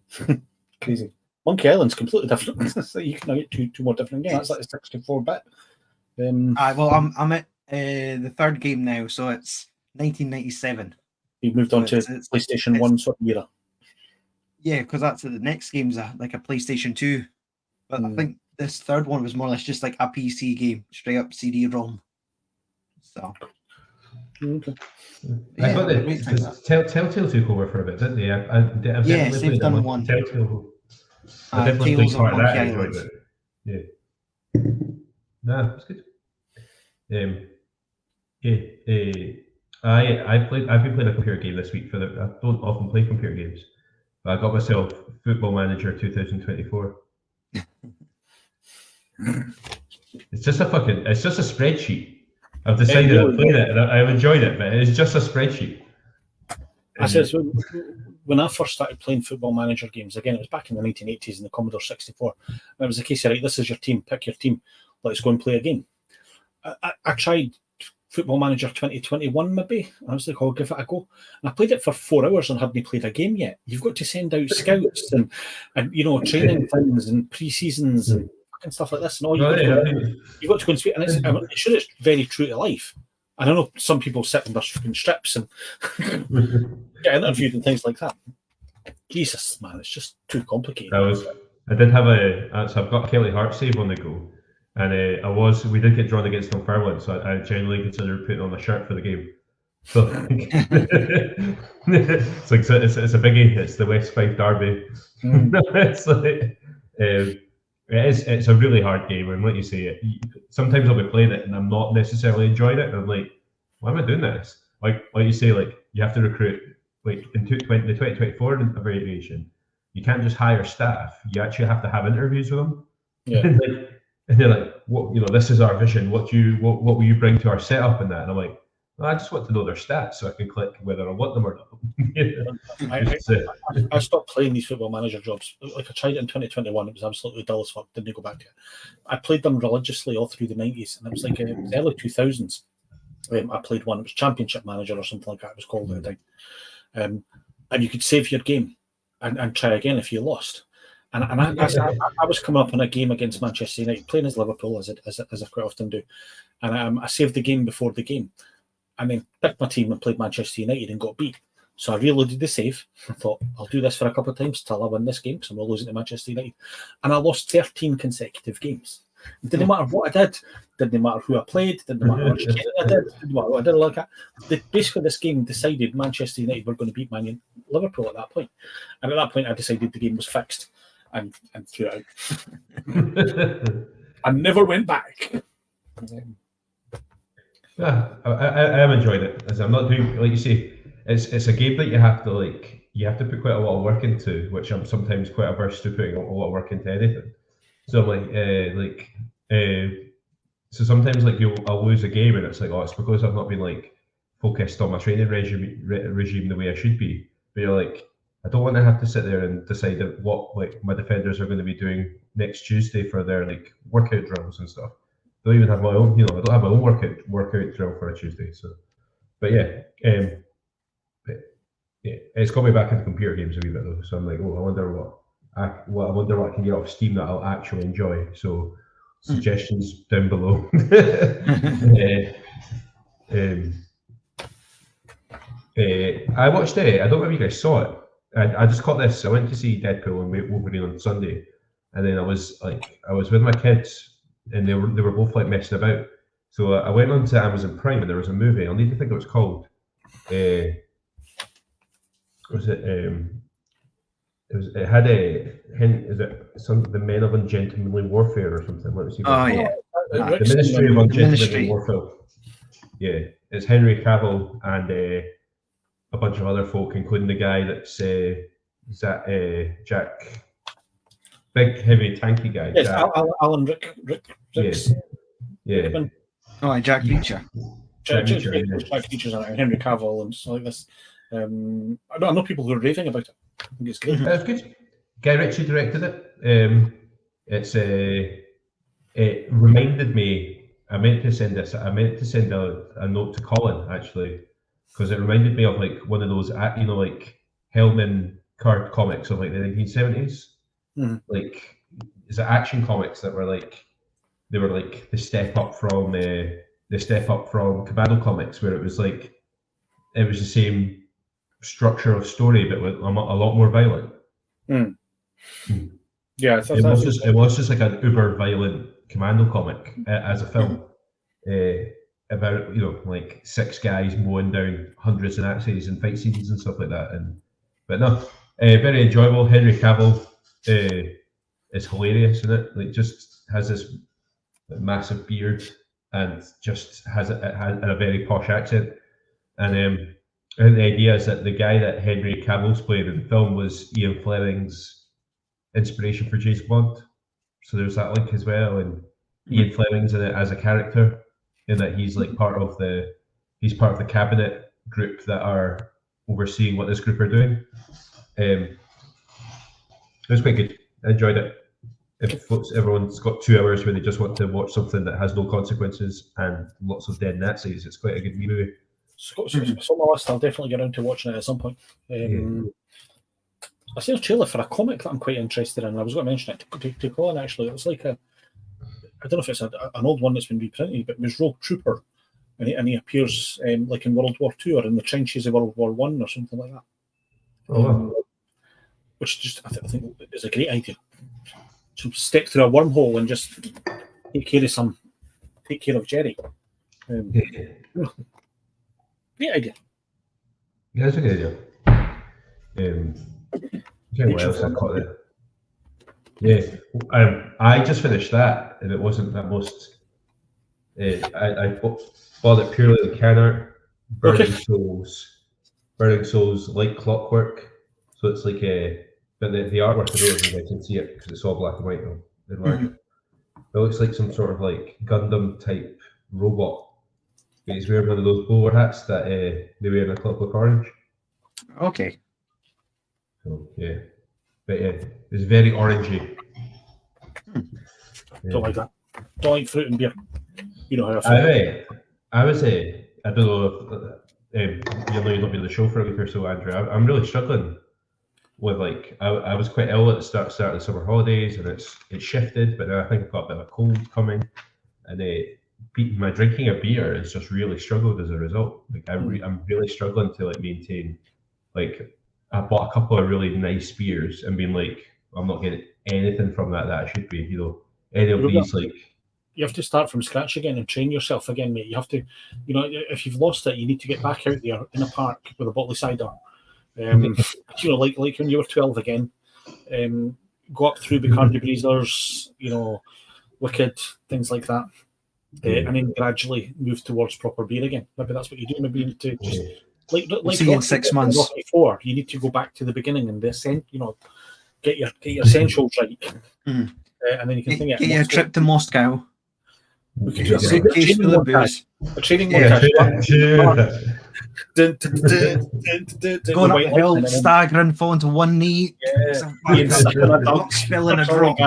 crazy. Monkey Island's completely different. So you can get two more different games. That's like a 64-bit. Well, I'm at the third game now, so it's 1997. You've moved on to PlayStation 1 sort of era. Yeah, because that's the next game's like a PlayStation 2. But I think this third one was more or less just like a PC game, straight up CD-ROM. So. Okay. I thought Telltale took over for a bit, didn't they? I've they've done one. Telltale. I definitely played part of that. I enjoyed it. Yeah. Nah, it's good. I've been playing a computer game this week. I don't often play computer games, but I got myself Football Manager 2024. It's just a spreadsheet. I've decided I've played it and I've enjoyed it, but it's just a spreadsheet. I said when I first started playing Football Manager games, again, it was back in the 1980s in the Commodore 64. And it was the case of, right, this is your team, pick your team, let's go and play a game. I tried Football Manager 2021 maybe. I was like, I'll give it a go. And I played it for 4 hours and hadn't played a game yet. You've got to send out scouts and training things and pre-seasons and stuff like this. And all you've got to go and speak. And I'm sure it's very true to life. And I know some people sit in their strips and get interviewed and things like that. Jesus, man, it's just too complicated. I did have I've got Kelly Hart save on the go. And we did get drawn against Dunfermline, so I genuinely considered putting on a shirt for the game. So it's a biggie. It's the West Fife derby. It's like it's a really hard game, and like you say, sometimes I'll be playing it and I'm not necessarily enjoying it. And I'm like, why am I doing this? Like you say, like you have to recruit. Like in the 2024 variation, you can't just hire staff. You actually have to have interviews with them. Yeah. And they're like, "What? This is our vision. What will you bring to our setup?" And that, and I'm like, well, I just want to know their stats so I can click whether I want them or not. I stopped playing these Football Manager jobs. Like I tried it in 2021, it was absolutely dull as fuck. Didn't go back to it. I played them religiously all through the 90s, and it was like the early 2000s. I played one. It was Championship Manager or something like that. It was called at the time. And you could save your game and try again if you lost. And I was coming up on a game against Manchester United, playing as Liverpool, as I quite often do. And I saved the game before the game. And then picked my team and played Manchester United and got beat. So I reloaded the save. I thought, I'll do this for a couple of times till I win this game, because I'm not losing to Manchester United. And I lost 13 consecutive games. It didn't matter what I did. Didn't matter who I played. Didn't matter how much I did. Didn't matter what I did like that. Basically, this game decided Manchester United were going to beat Liverpool at that point. And at that point, I decided the game was fixed and threw it out. I never went back. Yeah, I am enjoying it. As I'm not doing, like you say, it's a game that you have to put quite a lot of work into, which I'm sometimes quite averse to putting a lot of work into anything. So so sometimes I'll lose a game and it's like, oh, it's because I've not been focused on my training regime the way I should be. But you're like, I don't want to have to sit there and decide what my defenders are going to be doing next Tuesday for their workout drills and stuff. I don't even have my own, I don't have my own workout drill for a Tuesday. So, but yeah, it's got me back into computer games a wee bit though. So I'm like, oh, I wonder what I can get off Steam that I'll actually enjoy. So suggestions down below. I watched it. I don't know if you guys saw it. I just caught this. I went to see Deadpool and Wolverine on Sunday, and then I was with my kids, and they were both like messing about. So I went on to Amazon Prime, and there was a movie. I'll need to think what it's called. Was it? It had a hint. Is it the Men of Ungentlemanly Warfare or something? Let me see. Oh yeah, the Ministry of Ungentlemanly Warfare. Yeah, it's Henry Cavill and a bunch of other folk, including the guy that's Jack, big heavy tanky guy. Yes, Jack. Alan Ricks. Yeah. Oh, and Jack Reacher. Jack Reacher's on it, and Henry Cavill and stuff like this. I know people who are raving about it. I think it's great. It's good. Guy Ritchie directed it. It reminded me. I meant to send a note to Colin actually, because it reminded me of like one of those, like Hellman card comics of like the 1970s. Like, is it action comics that were like, they were like the step up from Commando comics, where it was the same structure of story, but with a lot more violent. Yeah, it was just like an uber violent Commando comic as a film, about like 6 guys mowing down hundreds of Nazis and fight scenes and stuff like that. But no, very enjoyable. Henry Cavill is hilarious in it. Like, just has this massive beard and just has a very posh accent. And I think the idea is that the guy that Henry Cavill's played in the film was Ian Fleming's inspiration for James Bond. So there's that link as well. And Ian Fleming's in it as a character, in that he's like part of the cabinet group that are overseeing what this group are doing. It was quite good. I enjoyed it. If everyone's got 2 hours where they just want to watch something that has no consequences and lots of dead Nazis, it's quite a good movie. So on my list, I'll definitely get around to watching it at some point. I seen a trailer for a comic that I'm quite interested in. I was going to mention it to Colin actually. It was like I don't know if it's an old one that's been reprinted, but it was Rogue Trooper, and he appears like in World War II or in the trenches of World War I or something like that. Which just I think is a great idea. So step through a wormhole and just take care of Jerry. Great idea. Yeah, that's a good idea. What else I caught there? Yeah, I just finished that, and it wasn't that most. I bought it purely the can art. Burning Souls, like Clockwork. So it's like but the artwork, I don't know if you guys can see it because it's all black and white in large. It looks like some sort of like Gundam type robot. He's wearing one of those bowler hats that they wear in A Clockwork Orange. Okay. So yeah, but yeah, it's very orangey. Don't like that. Don't like fruit and beer. You know how I feel. I would say, I don't know if you'll not be on the show for a week or so, Andrew. I'm really struggling with like I was quite ill at the start of the summer holidays, and it's shifted, but now I think I've got a bit of a cold coming, and my drinking of beer has just really struggled as a result. Like I'm really struggling to like maintain. Like, I bought a couple of really nice beers and been like, I'm not getting anything from that I should be. Any of these like. You have to start from scratch again and train yourself again, mate. You have to, if you've lost it, you need to get back out there in a park with a bottle of cider. Like when you were 12 again. Go up through Bacardi Breezers, Wicked, things like that. And then gradually move towards proper beer again. Maybe that's what you do. Maybe you need to just like see you in 6 months. Rocky 4, you need to go back to the beginning and get your essentials right. And then you can think get your trip to Moscow. We could do a training montage. Going up the hill, staggering, falling to one knee. Spilling a drop.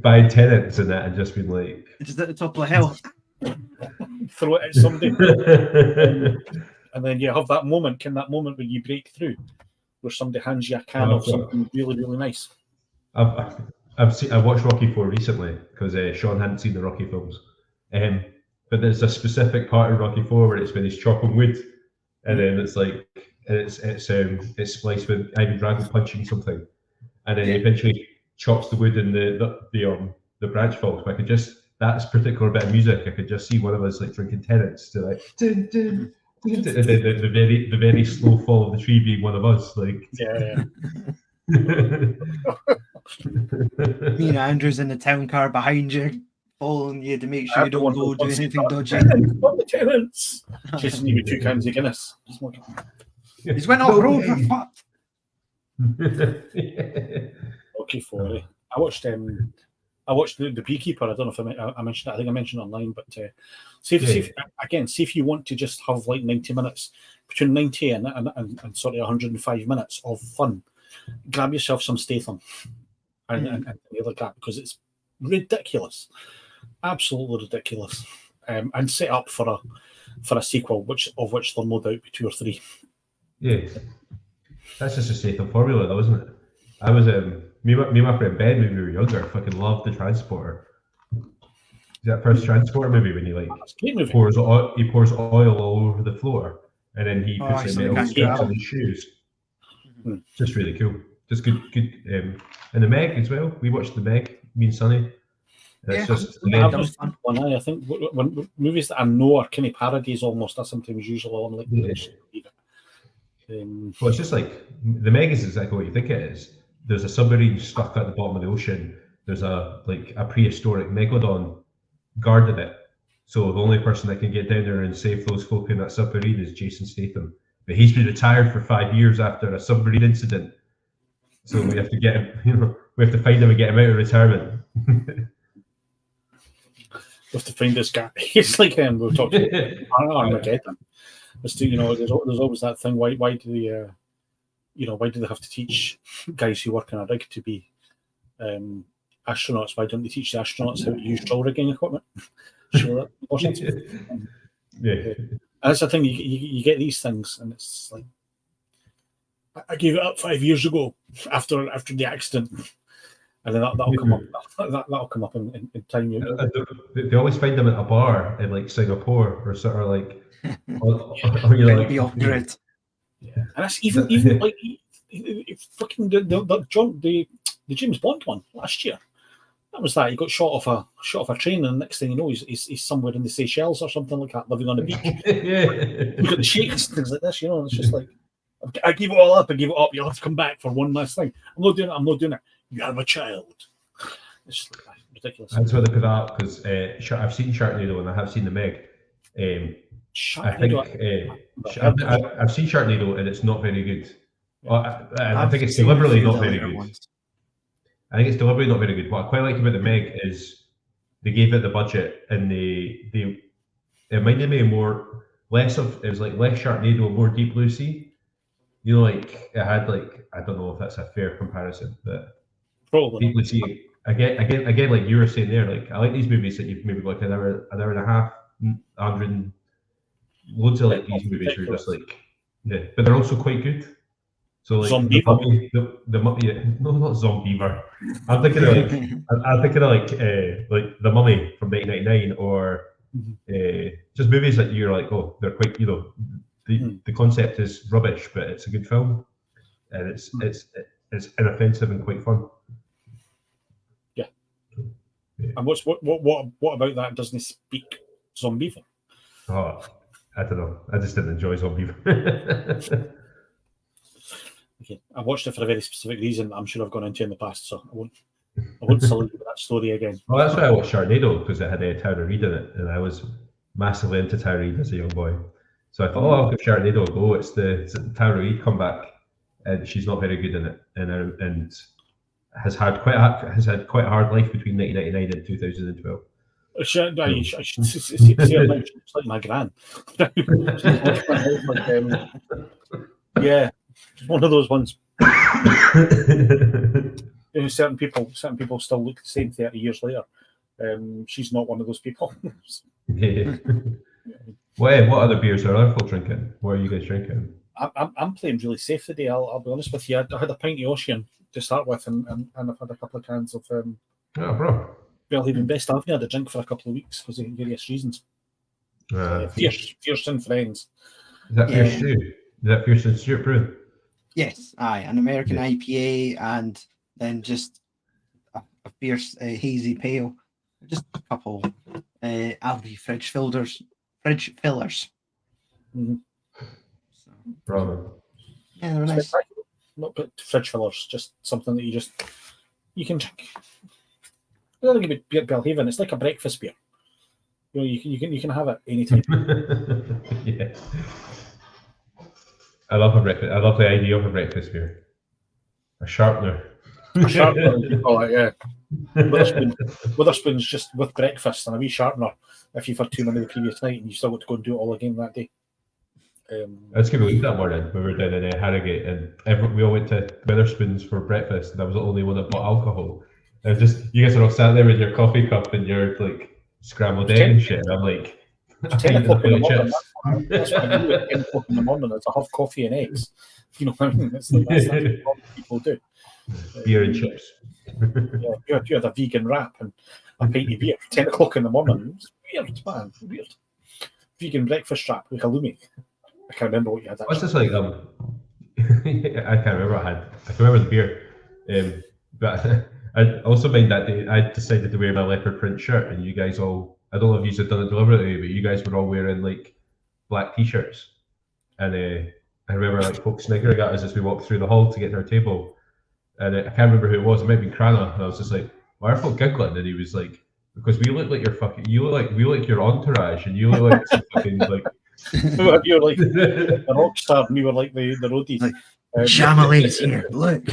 Buying tenants and that, and just been like, just at the top of the hill. Throw it at somebody. And then you have that moment when you break through, where somebody hands you a can of something really, really nice. I've I watched Rocky 4 recently because Sean hadn't seen the Rocky films. But there's a specific part of Rocky 4 where it's when he's chopping wood, and then it's like it's spliced with Ivan Drago punching something, and then he eventually chops the wood and the branch falls. But I could just that particular bit of music, I could just see one of us like drinking Tenants to like dun, dun, dun, dun, and then the very slow fall of the tree being one of us, like Me and Andrew's in the town car behind you, following you to make sure you don't go do anything dodgy. Not the Tenants. Chasing you with 2 cans of Guinness. He's went off road for fuck. Okay, 4. I watched the Beekeeper. I don't know if I mentioned it. I think I mentioned it online, but see if you want to just have like 90 minutes, between 90 and sort of 105 minutes of fun, grab yourself some Statham and like that, because it's ridiculous, absolutely ridiculous, and set up for a sequel, which there'll no doubt be 2 or 3. Yeah, that's just a Statham formula, though, isn't it? I was me and my friend Ben when we were younger, fucking loved the Transporter. Is that first Transporter movie when he pours oil all over the floor, and then he puts the metal straps on his shoes. Just really cool. Just good. And the Meg as well. We watched the Meg. Me and Sonny. It's just that was fun. I think when movies that I know are kind of parodies almost, are sometimes usually on like. Well, it's just like the Meg is exactly what you think it is. There's a submarine stuck at the bottom of the ocean. There's a prehistoric megalodon guarding it. So the only person that can get down there and save those folk in that submarine is Jason Statham. But he's been retired for 5 years after a submarine incident. So we have to get him. We have to find him and get him out of retirement. We have to find this guy. It's like we've talked about Armageddon. There's always that thing. Why do they? Why do they have to teach guys who work in a rig to be astronauts? Why don't they teach the astronauts how to use drill rigging equipment? And that's the thing. You get these things, and it's like I gave it up 5 years ago after the accident, and then that'll come up. That'll come up in time. They always find them at a bar in like Singapore or sort of like. Be off grid. Yeah, and that's even like fucking the James Bond one last year. That was that. He got shot off a train, and the next thing you know, he's somewhere in the Seychelles or something like that, living on a beach. You got the shakes and things like this, and it's just like, I give it all up. You'll have to come back for one last thing. I'm not doing it. You have a child. It's just ridiculous. That's why they put that up, because I've seen Sharknado and I have seen the Meg. I've seen Sharknado and it's not very good. I think it's deliberately not very good. I think it's deliberately not very good. What I quite liked about the Meg is they gave it the budget, and they it reminded me less Sharknado, more Deep Blue Sea. Like it had like, I don't know if that's a fair comparison, but probably Deep Blue Sea. Again, like you were saying there, like I like these movies that you've maybe got an hour and a half, 100. Loads of like these movies are just like, but they're also quite good. So like the Mummy, no, not Zombiever. I'm thinking of like The Mummy from 1999, or just movies that you're like, oh, they're quite, the concept is rubbish, but it's a good film, and it's inoffensive and quite fun. Yeah. And what about that doesn't speak Zombiever? Oh, I don't know. I just didn't enjoy Zombiever. Okay, I watched it for a very specific reason. I'm sure I've gone into in the past, so I won't salute with that story again. Well, that's why I watched Sharknado, because it had Tara Reid in it, and I was massively into Tara Reid as a young boy. So I thought, I'll give Sharknado a go. It's the Tara Reid comeback, and she's not very good in it, and has had quite a hard life between 1999 and 2012. I should see her now. She's like my gran. Yeah, it's one of those ones. Certain people still look the same 30 years later. She's not one of those people. Yeah. What other beers are other folk drinking? What are you guys drinking? I'm playing really safe today. I'll be honest with you. I had a pint of Ocean to start with, and I've had a couple of cans of Oh, bro. Belhaven Best. I haven't had a drink for a couple of weeks because of various reasons. Fierce and friends. Is that Fierce Stew? Is that Fierce and Stuart Brew? Yes, an American IPA, and then just a fierce hazy pale. Just a couple Aldi fridge fillers. Mm-hmm. So, Bravo. yeah, they're nice. Not but fridge fillers, just something that you can drink. I don't think about beer Belhaven. It's like a breakfast beer. You know, you can have it anytime. Yeah. I love a breakfast. I love the idea of a breakfast beer. A sharpener. A sharpener, you call it, yeah. Witherspoon's just with breakfast and a wee sharpener if you've had too many the previous night and you still got to go and do it all again that day. I was giving a week that morning. We were down in Harrogate, and we all went to Witherspoon's for breakfast, and I was the only one that bought alcohol. And you guys are all sat there with your coffee cup and your like scrambled egg and shit. And I'm like, 10 o'clock in the morning. That's what I do at 10 o'clock in the morning. Is I have coffee and eggs. You know what I mean? That's what people do. Beer and chips. Yeah, you had a vegan wrap and a pint of beer. 10 o'clock in the morning. It's weird, man. Weird. Vegan breakfast wrap with halloumi. I can't remember what you had. What's this like? I can't remember what I had. I can remember the beer. But I also mind that day I decided to wear my leopard print shirt, and you guys all, I don't know if you have done it deliberately, but you guys were all wearing like black t-shirts. And I remember like folks sniggering at us as we walked through the hall to get to our table. And I can't remember who it was. It might have been Crana. And I was just like, why are folk giggling? And he was like, because we look like we look like your entourage, and you look like some fucking like. You're like the rock star, and we were like the roadies. Like, Chamelet's here. Look.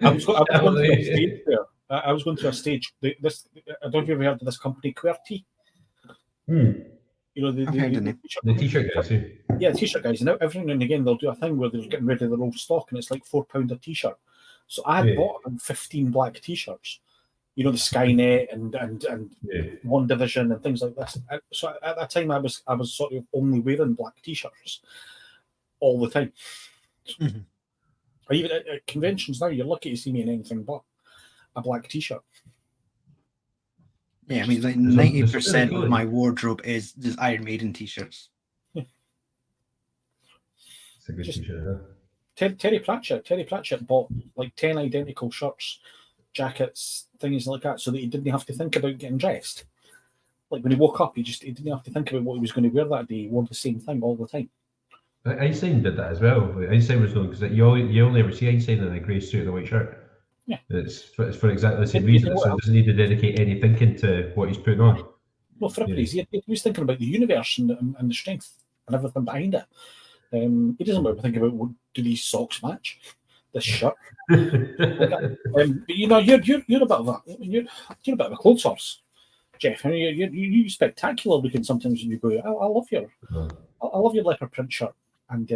I was going to a stage there. I was going to a stage. I don't know if you've ever heard of this company, QWERTY. You know the t-shirt guys. Yeah, the t-shirt guys. And every now and again they'll do a thing where they're getting rid of their old stock, and it's like £4 a t-shirt. So I had bought 15 black t-shirts. You know, the Skynet and One Division and things like this. So at that time, I was sort of only wearing black t-shirts all the time. Mm-hmm. Or even at conventions now, you're lucky to see me in anything but a black t-shirt. Yeah, I mean, like 90% of my wardrobe is just Iron Maiden t-shirts. Yeah. It's a good t-shirt, huh? Terry Pratchett bought like 10 identical shirts, jackets, things like that, so that he didn't have to think about getting dressed. Like when he woke up, he didn't have to think about what he was going to wear that day. He wore the same thing all the time. Einstein did that as well. Einstein was known because you only ever see Einstein in a grey suit and a white shirt. Yeah, it's for exactly the same reason. So he doesn't need to dedicate any thinking to what he's putting on. Well, for every reason, he was thinking about the universe and the strength and everything behind it. He doesn't think about do these socks match this shirt. But you know, you're a bit of a clothes horse, Jeff. I mean, you're spectacular looking sometimes when you go. I love your leopard print shirt and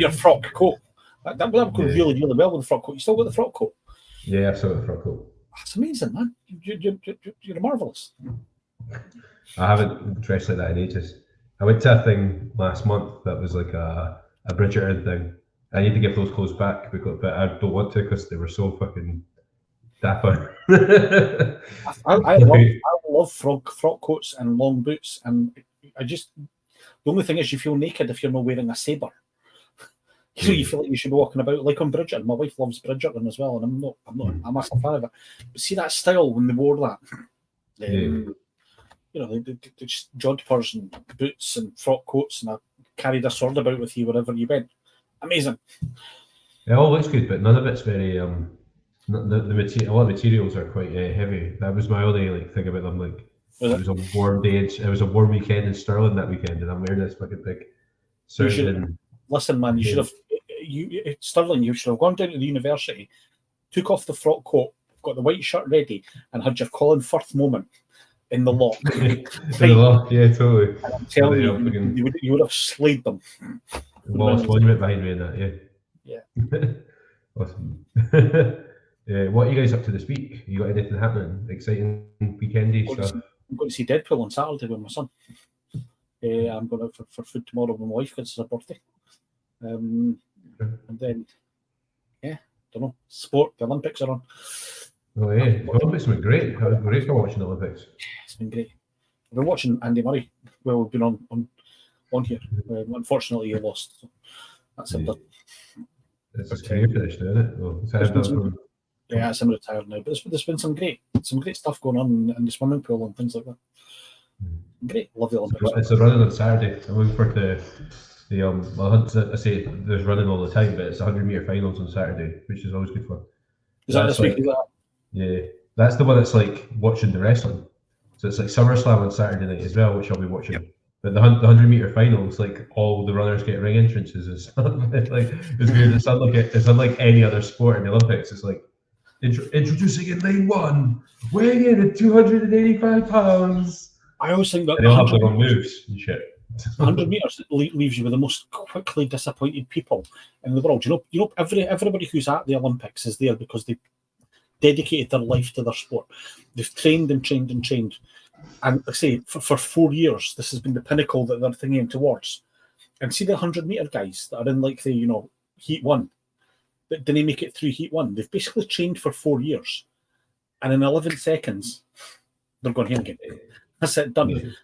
your frock coat. That would go really, really well with the frock coat. You still got the frock coat? Yeah, I've still got the frock coat. That's amazing, man. You're marvellous. I haven't dressed like that in ages. I went to a thing last month that was like a Bridgerton thing. I need to give those clothes back, but I don't want to because they were so fucking dapper. I love frock coats and long boots, and the only thing is you feel naked if you're not wearing a sabre. You feel like you should be walking about like on Bridgerton. My wife loves Bridgerton as well, and I'm not a massive fan of it. But see that style when they wore that, you know, the jodhpurs and boots and frock coats, and I carried a sword about with you wherever you went. Amazing. It all looks good, but none of it's very the material. A lot of materials are quite heavy. That was my only thing about them. Like it was a warm day. It was a warm weekend in Stirling that weekend, and I'm wearing this fucking big suit. Listen, man, you should have. Stirling, you should have gone down to the university, took off the frock coat, got the white shirt ready, and had your Colin Firth moment in the lock. Yeah, totally. And I'm telling you would have slayed them. Wallace Monument behind me in that, yeah. Awesome. What are you guys up to this week? You got anything happening? Exciting weekendy stuff? I'm going to see Deadpool on Saturday with my son. I'm going out for food tomorrow with my wife because it's her birthday. And then, don't know, sport, the Olympics are on. Oh yeah, the Olympics have been great. It was great for watching the Olympics. It's been great. I've been watching Andy Murray. Well, we've been on here. Unfortunately, he lost. So that's it. It's his career finished, isn't it? Well, it's him retired now. But there's been some great stuff going on in the swimming pool and things like that. Great, love the Olympics. It's a running on Saturday. I'm looking for I say there's running all the time, but it's 100-meter finals on Saturday, which is always good fun. Is that this week? Yeah, that's the one that's like watching the wrestling. So it's like SummerSlam on Saturday night as well, which I'll be watching. Yep. But the 100-meter finals, like all the runners get ring entrances and stuff. Like it's weird. It's unlike any other sport in the Olympics. It's like introducing in lane 1, weighing in at 285 pounds. I always think that they'll have their own moves and shit. 100 meters leaves you with the most quickly disappointed people in the world. You know, everybody who's at the Olympics is there because they dedicated their life to their sport. They've trained and trained and trained. And I say for 4 years, this has been the pinnacle that they're thinking towards. And see the 100-meter guys that are in like the heat 1, that didn't make it through heat 1. They've basically trained for 4 years, and in 11 seconds, they're going home again. That's it, done.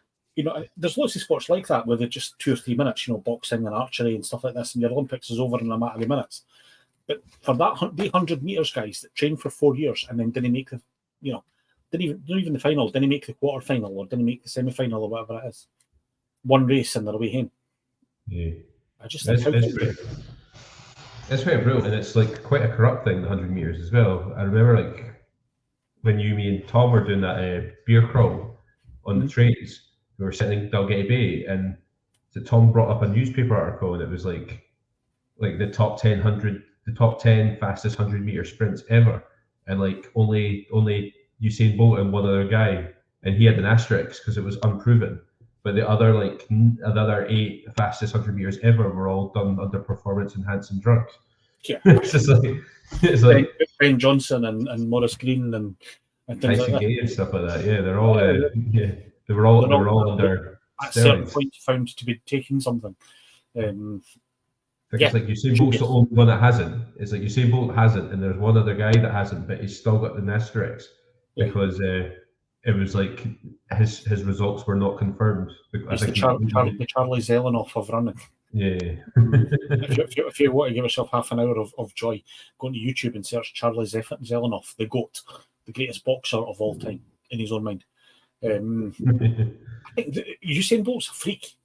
There's lots of sports like that where they're just 2 or 3 minutes. Boxing and archery and stuff like this, and your Olympics is over in a matter of minutes. But for that 100 meters guys that trained for 4 years and then didn't make the, didn't even the final, didn't make the quarter final or didn't make the semi final or whatever it is, one race and they're away home. Yeah, I just think it's very brutal, and it's like quite a corrupt thing. The 100 meters as well. I remember like when me and Tom were doing that beer crawl on the trains. We were sitting in Dalgety Bay, and Tom brought up a newspaper article, and it was like the top 10 fastest 100-meter sprints ever, and like only Usain Bolt and one other guy, and he had an asterisk because it was unproven. But the other 8 fastest 100 meters ever were all done under performance enhancing drugs. Yeah, it's like Ben Johnson and Maurice Green and things like that. And stuff like that. Yeah, they're all They were all under at certain point found to be taking something. It's like Usain Bolt's the only one that hasn't. It's like Usain Bolt hasn't, and there's one other guy that hasn't, but he's still got the asterisk because it was like his results were not confirmed. It's the Charlie Zelenoff of running. Yeah. if you want to give yourself half an hour of joy, go to YouTube and search Charlie Zelenoff, the GOAT, the greatest boxer of all time in his own mind. I think Usain Bolt's a freak.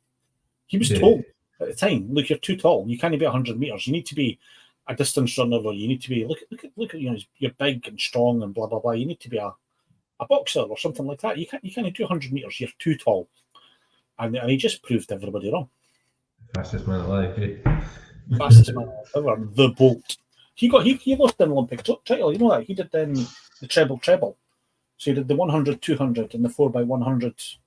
He was told at the time, look, you're too tall. You can't be 100 meters. You need to be a distance runner, or you need to be look at you're big and strong and blah blah blah. You need to be a boxer or something like that. You can't do 100 meters. You're too tall, and he just proved everybody wrong. Fastest man alive. Fastest man ever. The Bolt. He lost an Olympic title. You know that he did the treble. So he did the 100, 200, and the 4x100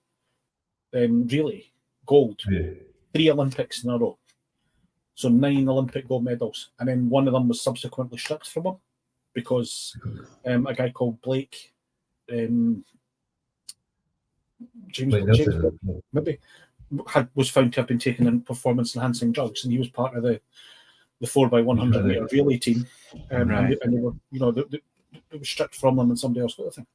relay gold. Yeah. 3 Olympics in a row. So 9 Olympic gold medals. And then one of them was subsequently stripped from him because a guy called Blake, James maybe, was found to have been taking in performance-enhancing drugs, and he was part of the 4x100 meter relay team. And they were, it was stripped from them and somebody else got the thing.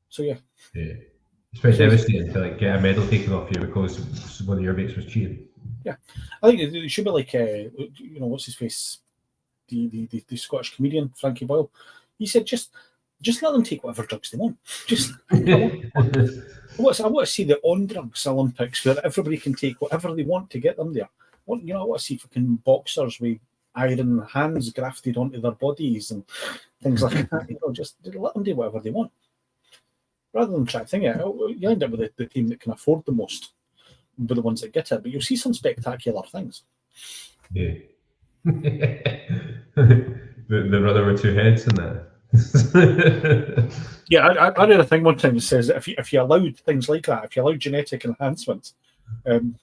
So yeah, it's very devastating to get a medal taken off you because one of your mates was cheating. Yeah, I think it should be like what's his face, the Scottish comedian Frankie Boyle. He said just let them take whatever drugs they want. Just I want to see the on drugs Olympics where everybody can take whatever they want to get them there. I want to see fucking boxers with iron hands grafted onto their bodies and things like that. Just let them do whatever they want. Rather than try to think it, you end up with the team that can afford the most, but the ones that get it. But you'll see some spectacular things. Yeah. the brother with 2 heads in that. Yeah, I read a thing one time that says that if you allowed things like that, if you allowed genetic enhancements, and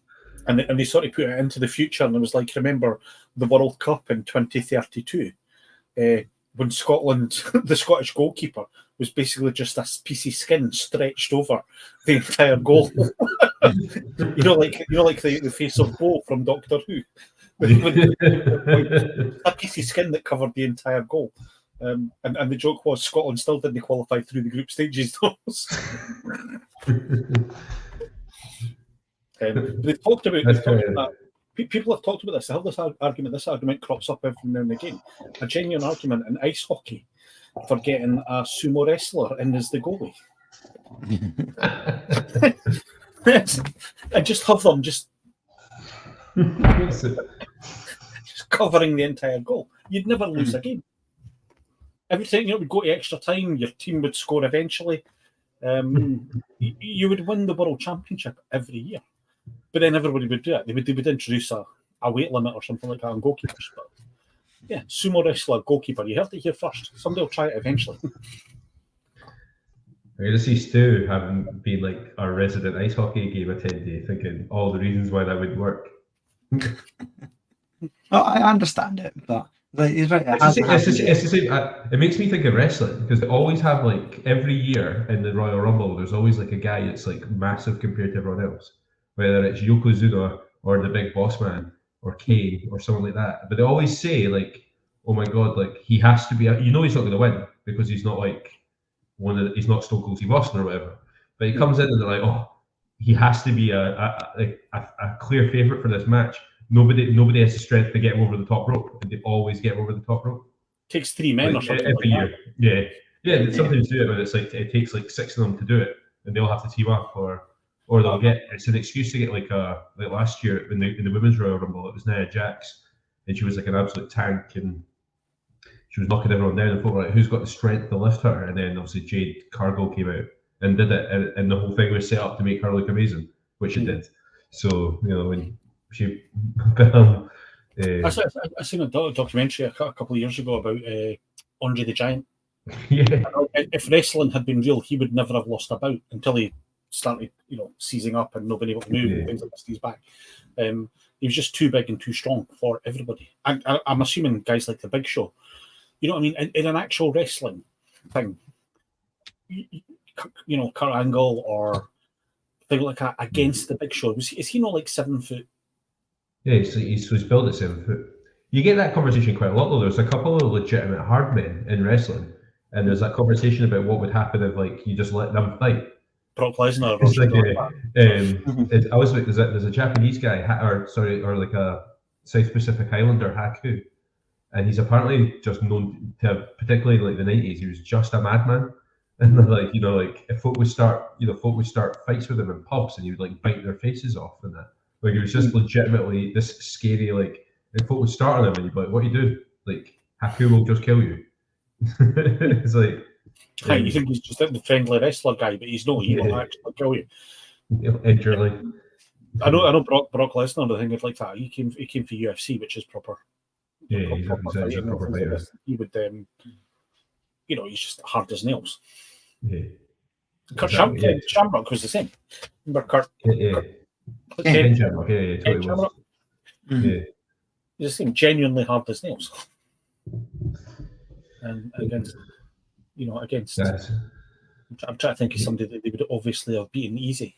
they sort of put it into the future, and it was like, remember the World Cup in 2032, when Scotland, the Scottish goalkeeper, was basically just a piece of skin stretched over the entire goal. like the face of Bo from Doctor Who. A piece of skin that covered the entire goal. And the joke was Scotland still didn't qualify through the group stages. They've talked about that. People have talked about this. They have this argument. This argument crops up every now and again. A genuine argument in ice hockey for getting a sumo wrestler in as the goalie. And just have them just covering the entire goal. You'd never lose a game. Every time it would go to extra time, your team would score eventually. You would win the world championship every year. But then everybody would do it. They would introduce a weight limit or something like that on goalkeepers. But yeah, sumo wrestler, goalkeeper. You heard it here first. Somebody will try it eventually. I can see Stu having been like our resident ice hockey game attendee, thinking all the reasons why that would work. I understand it, but he's right. It makes me think of wrestling because they always have like every year in the Royal Rumble, there's always like a guy that's like massive compared to everyone else, whether it's Yokozuna or the Big Boss Man or Kane or someone like that. But they always say like, "Oh my God, like he has to be." He's not going to win because he's not like he's not Stone Cold Steve Austin or whatever. But he comes in and they're like, "Oh, he has to be a clear favorite for this match." Nobody has the strength to get him over the top rope, and they always get him over the top rope. Takes 3 men or something every like year. Yeah. They sometimes do it, but it's like it takes like 6 of them to do it, and they all have to team up, or they'll get. It's an excuse to get like last year in the women's Royal Rumble. It was Nia Jax, and she was like an absolute tank, and she was knocking everyone down. And folk were like, "Who's got the strength to lift her?" And then obviously Jade Cargill came out and did it, and the whole thing was set up to make her look amazing, which it did. So when she I seen a documentary a couple of years ago about Andre the Giant. Yeah. If wrestling had been real, he would never have lost a bout until he started, seizing up and not being able to move and things like this to his back. He was just too big and too strong for everybody. I'm assuming guys like the Big Show. You know what I mean? In an actual wrestling thing, Kurt Angle or thing like that against the Big Show, is he not like 7 foot? Yeah, he's built at 7 foot. You get that conversation quite a lot though. There's a couple of legitimate hard men in wrestling, and there's that conversation about what would happen if like you just let them fight. Brock Lesnar. It's like there's a Japanese guy, or like a South Pacific Islander, Haku, and he's apparently just known to have, particularly like the 90s, he was just a madman. And like if folk would start fights with him in pubs, and he would like bite their faces off and that. Like it was just legitimately this scary, like if folk would start on him and you'd be like, "What do you do?" Like Haku will just kill you. It's like you think he's just the friendly wrestler guy, but he's not. He will actually kill you. Literally. I know Brock Lesnar. I think it's like that. He came for UFC, which is proper. Yeah, he's a proper fighter. He would, he's just hard as nails. Yeah. Kurt Shamrock was the same. Remember Kurt? Yeah. Ken Shamrock, totally was. Yeah. He's the same, genuinely hard as nails. And against. I'm trying to think of somebody that they would obviously have beaten easy.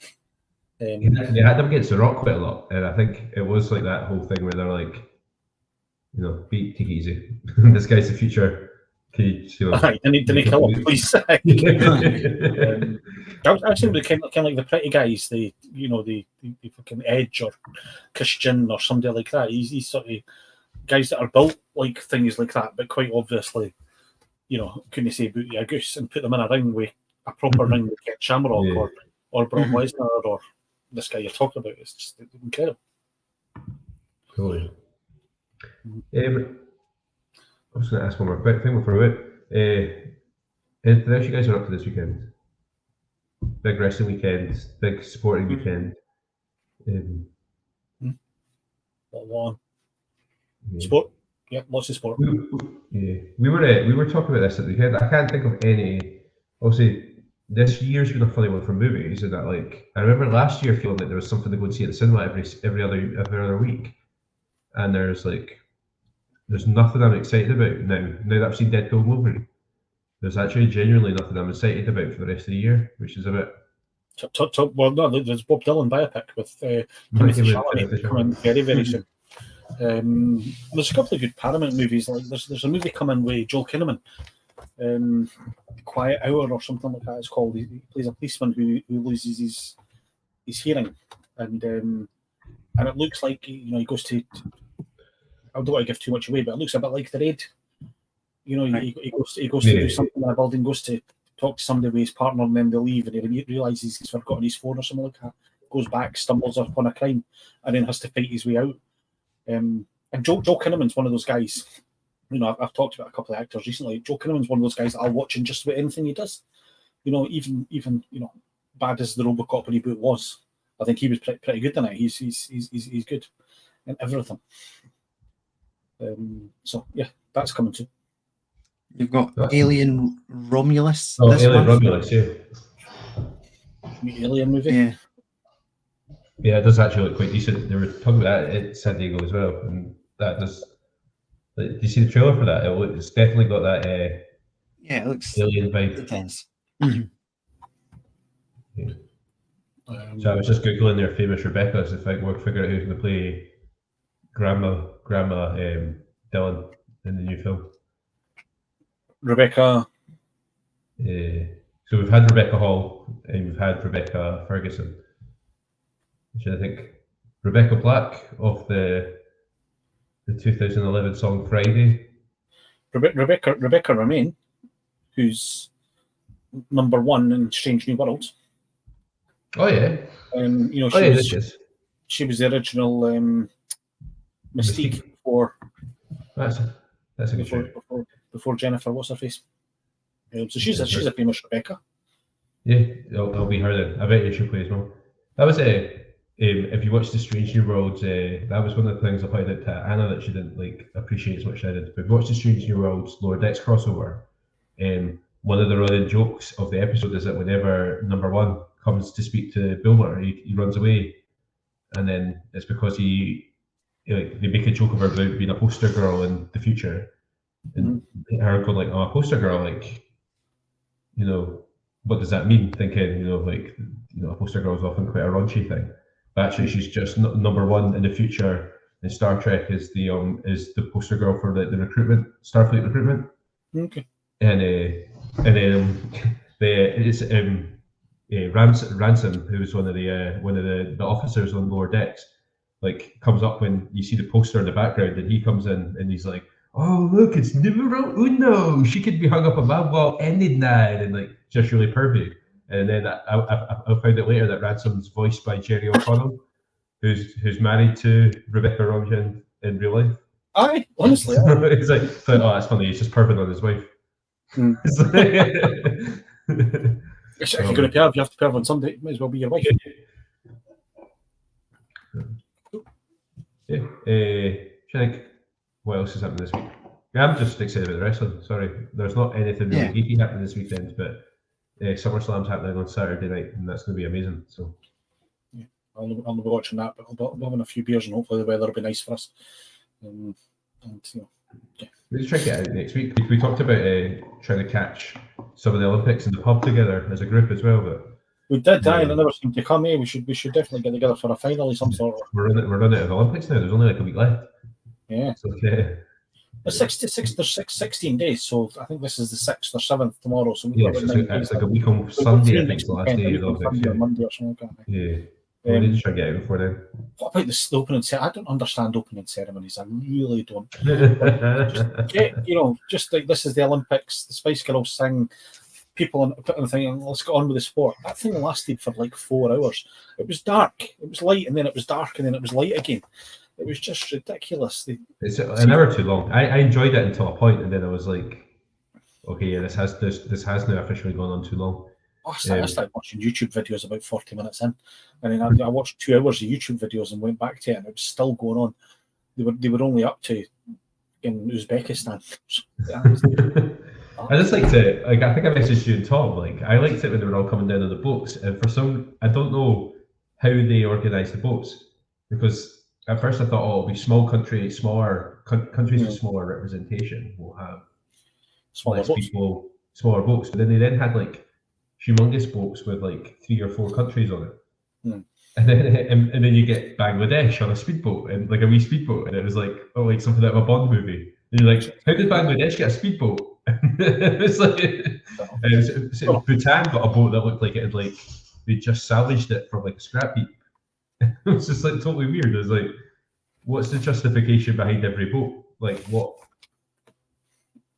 They had them against The Rock quite a lot, and I think it was like that whole thing where they're like, take it easy. This guy's the future. Didn't kill him, please. I've seen the kind of like the pretty guys, the fucking Edge or Christian or somebody like that. He's sort of guys that are built like things like that, but quite obviously, couldn't say booty a goose and put them in a ring with a proper ring with Ken Shamrock or Brock Lesnar or this guy you're talking about. It's just incredible. Totally. I was going to ask one more thing before we went. What else you guys are up to this weekend? Big wrestling weekend, big sporting weekend. Sport? Yeah, lots of sport. We were talking about this at the weekend. I can't think of any. Obviously, this year's been a funny one for movies, and that like I remember last year feeling like there was something to go and see at the cinema every other week, and there's nothing I'm excited about now that I've seen Deadpool Wolverine. There's actually genuinely nothing I'm excited about for the rest of the year, which is a bit. Well, no, there's Bob Dylan biopic with Timothy Chalamet coming very, very soon. There's a couple of good Paramount movies. Like there's a movie coming with Joel Kinnaman, Quiet Hour or something like that. It's called. He plays a policeman who loses his hearing, and it looks like he goes to. I don't want to give too much away, but it looks a bit like The Raid. He goes to do something in a building, goes to talk to somebody with his partner, and then they leave, and he realizes he's forgotten his phone or something like that. Goes back, stumbles upon a crime, and then has to fight his way out. And Joel Kinnaman's one of those guys. I've talked about a couple of actors recently. Joel Kinnaman's one of those guys that I'll watch in just about anything he does. Even bad as the RoboCop reboot was, I think he was pretty good in it. He's good in everything. So yeah, that's coming too. You've got Alien Romulus. Oh, this Alien month. Romulus, yeah. Alien movie. Yeah. Yeah, it does actually look quite decent. They were talking about that at San Diego as well, and that does. Do you see the trailer for that? It's definitely got that. Yeah, it looks alien vibe. intense. Yeah. So I was just googling their famous Rebecca's to figure out who's going to play Grandma Dylan in the new film. Rebecca. So we've had Rebecca Hall and we've had Rebecca Ferguson. Which I think Rebecca Black of the 2011 song Friday. Rebecca Romaine, who's number 1 in Strange New Worlds. Oh yeah. She was the original Mystique before. That's a good show. Before Jennifer, what's her face? So she's a famous Rebecca. Yeah, it'll be her then. I bet you she'll play as well. That was if you watched the Strange New Worlds, that was one of the things I pointed out to Anna that she didn't appreciate as much as I did. But if you watched the Strange New Worlds Lower Decks crossover, one of the running jokes of the episode is that whenever number 1 comes to speak to Bilmer, he runs away, and then it's because they make a joke of her about being a poster girl in the future, and her going like, "Oh, a poster girl, what does that mean?" Thinking, a poster girl is often quite a raunchy thing. But actually, she's just number 1 in the future in Star Trek is the poster girl for the recruitment, Starfleet recruitment. Okay. And it's Ransom, who's one of the officers on Lower Decks, comes up when you see the poster in the background, and he comes in and he's like, "Oh look, it's numero uno. She could be hung up on my wall any night," and just really pervy. And then I found out later that Ransom's voiced by Jerry O'Connell, who's married to Rebecca Romijn in real life. Aye, honestly. He's like, "Oh, that's funny. He's just perving on his wife." If you're going to perv, you have to perv on somebody. It might as well be your wife. Yeah. I think what else is happening this week? Yeah, I'm just excited about the wrestling. Sorry, there's not anything really geeky happening this weekend, but SummerSlam's happening on Saturday night, and that's going to be amazing. So yeah, I'll be watching that, but I'll be having a few beers, and hopefully the weather will be nice for us. We'll try to get out next week. We talked about trying to catch some of the Olympics in the pub together as a group as well, but we did. And it never seemed to come. We should definitely get together for a final of some sort. We're running out of Olympics now. There's only a week left. Yeah. So, There's 16 days, so I think this is the 6th or 7th tomorrow. So it's like a week on Sunday. I think it's the last day of the Olympics. Or Monday or something like that. Yeah. We need to try to get out before then. What about the opening ceremony? I don't understand opening ceremonies. I really don't. Just like this is the Olympics, the Spice Girls sing, people putting the thing, let's get on with the sport. That thing lasted for 4 hours. It was dark, it was light, and then it was dark, and then it was light again. It was just ridiculous. It's an hour too long. I enjoyed it until a point, and then I was like, okay, yeah, this has now officially gone on too long. I started watching YouTube videos about 40 minutes in, and then I watched 2 hours of YouTube videos and went back to it, and it was still going on. They were only up to in Uzbekistan. I just like to I think I messaged you and Tom. I liked it when they were all coming down on the boats, and I don't know how they organise the boats, because at first I thought, it'll be smaller countries with smaller representation will have less people, smaller boats, but then they had humongous boats with 3 or 4 countries on it. And then you get Bangladesh on a speedboat, and like a wee speedboat, and it was like, oh, like something out of a Bond movie. And you're like, how did Bangladesh get a speedboat? It's like, Bhutan got a boat that looked like it had like they just salvaged it from like a scrap heap. It was just like totally weird. It was like, what's the justification behind every boat? Like what?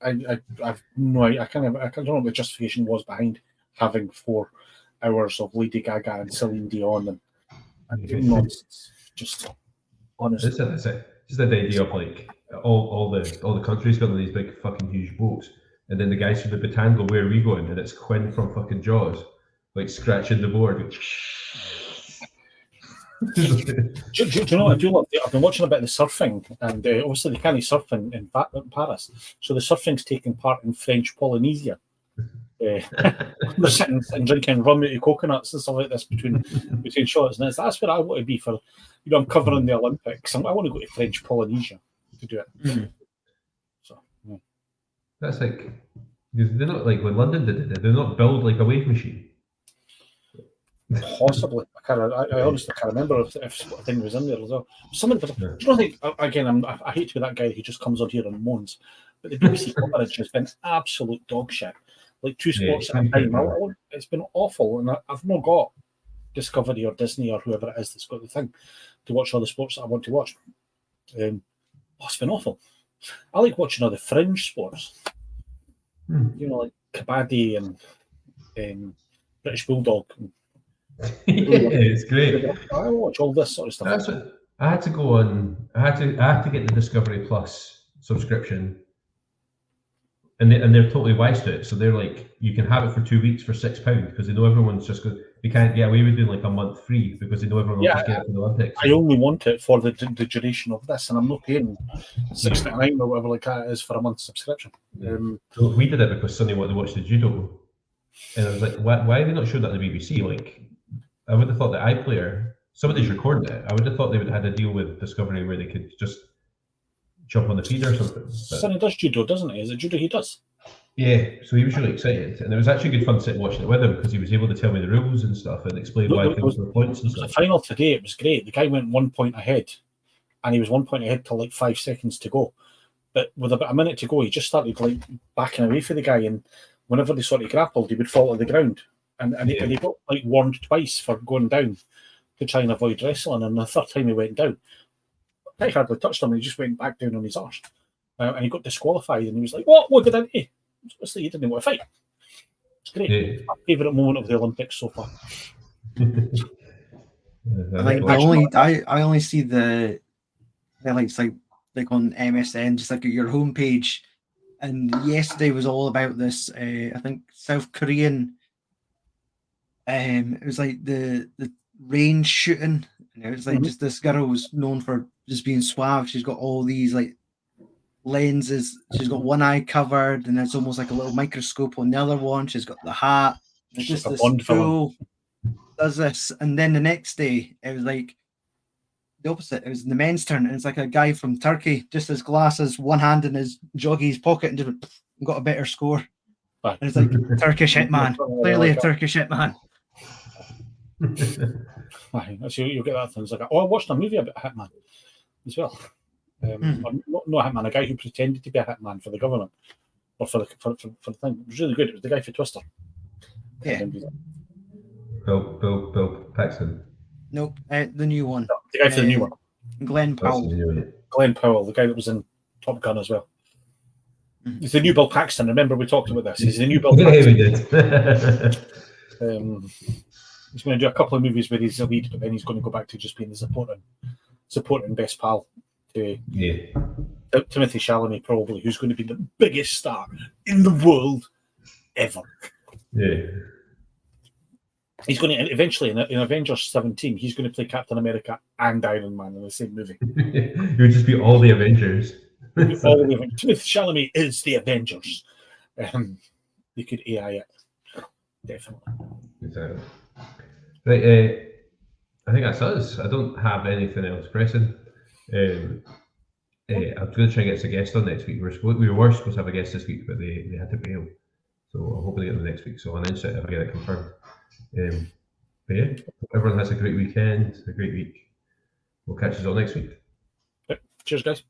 I've no idea. I don't know what the justification was behind having 4 hours of Lady Gaga and Celine Dion and nonsense. Just honestly, That's it. Just the idea of like all the countries got these big fucking huge boats, and then the guys from the Bhutan go, where are we going? And it's Quinn from fucking Jaws, like scratching the board. do you know what I do love? I've been watching a bit of the surfing, and obviously they can't surf in Paris, so the surfing's taking part in French Polynesia. They're sitting and drinking rum out of coconuts and stuff like this between shots, and that's where I want to be for. I'm covering the Olympics. I want to go to French Polynesia to do it. Mm-hmm. So yeah. That's like because they're not like when London did it. They're not build like a wave machine. Possibly, I honestly can't remember if a thing was in there as well. Something, but do you know, think again, I hate to be that guy who just comes on here and moans, but the BBC coverage has been absolute dog shit. Like 2 sports at a time. It's been awful, and I've not got Discovery or Disney or whoever it is that's got the thing to watch all the sports that I want to watch. It's been awful. I like watching all the fringe sports. You know, like Kabaddi and British Bulldog. It's great. I watch all this sort of stuff. That's what, I had to go on. I had to get the Discovery Plus subscription, and they're totally wise to it. So they're like, you can have it for 2 weeks for £6 because they know everyone's just going. They can't get away with doing like a month free because they know everyone will just get it for the Olympics. I only want it for the duration of this, and I'm not paying $6.99 or whatever like that is for a month subscription. So we did it because Sonny wanted to watch the judo, and I was like, why are they not showing that on the BBC? Like, I would have thought that iPlayer, somebody's recording it. I would have thought they would have had a deal with Discovery where they could just jump on the feed or something. Sonny does judo, doesn't he? Is it judo he does? Yeah, so he was really excited, and it was actually good fun sitting watching it with him because he was able to tell me the rules and stuff and explain why things were points and stuff. The final today, it was great. The guy went 1 point ahead, and he was 1 point ahead till like 5 seconds to go. But with about a minute to go, he just started like backing away for the guy, and whenever they sort of grappled, he would fall to the ground. And he got like warned twice for going down to try and avoid wrestling, and the third time he went down, I hardly touched him, and he just went back down on his arse. And he got disqualified, and he was like, what did I do? Obviously, he didn't want to fight. It's great. Yeah. My favourite moment of the Olympics so far. I only see the highlights like on MSN, just like at your homepage. And yesterday was all about this. I think South Korean. It was like the range shooting. And it was like just this girl was known for just being suave. She's got all these like lenses. She's got one eye covered, and it's almost like a little microscope on the other one. She's got the hat. It's just this fool does this, and then the next day it was like the opposite. It was the men's turn, and it's like a guy from Turkey, just his glasses, one hand in his joggies pocket, and just got a better score. And it's like Turkish hitman, clearly a Turkish hitman. So you get that thing. It's like, I watched a movie about Hitman as well. Not a hitman, a guy who pretended to be a hitman for the government or for the thing. It was really good. It was the guy for Twister. Yeah. Bill Paxton. Nope, the new one. No, the guy for the new one. Glenn Powell. Glenn Powell, the guy that was in Top Gun as well. He's the new Bill Paxton. Remember we talked about this. He's the new Bill Paxton. Yeah, we did. He's going to do a couple of movies where he's the lead, but then he's going to go back to just being the supporting best pal to Timothy Chalamet, probably, who's going to be the biggest star in the world ever. Yeah. He's going to eventually in Avengers 17. He's going to play Captain America and Iron Man in the same movie. It would just be all the Avengers. Timothy Chalamet is the Avengers. They could AI it, definitely. Exactly. Right, I think that's us. I don't have anything else pressing. I'm going to try and get us a guest on next week. We were supposed to have a guest this week, but they had to bail. So I'm hoping to get them next week. So I'll announce it if I get it confirmed. But Okay. Everyone has a great weekend, a great week. We'll catch you all next week. Cheers, guys.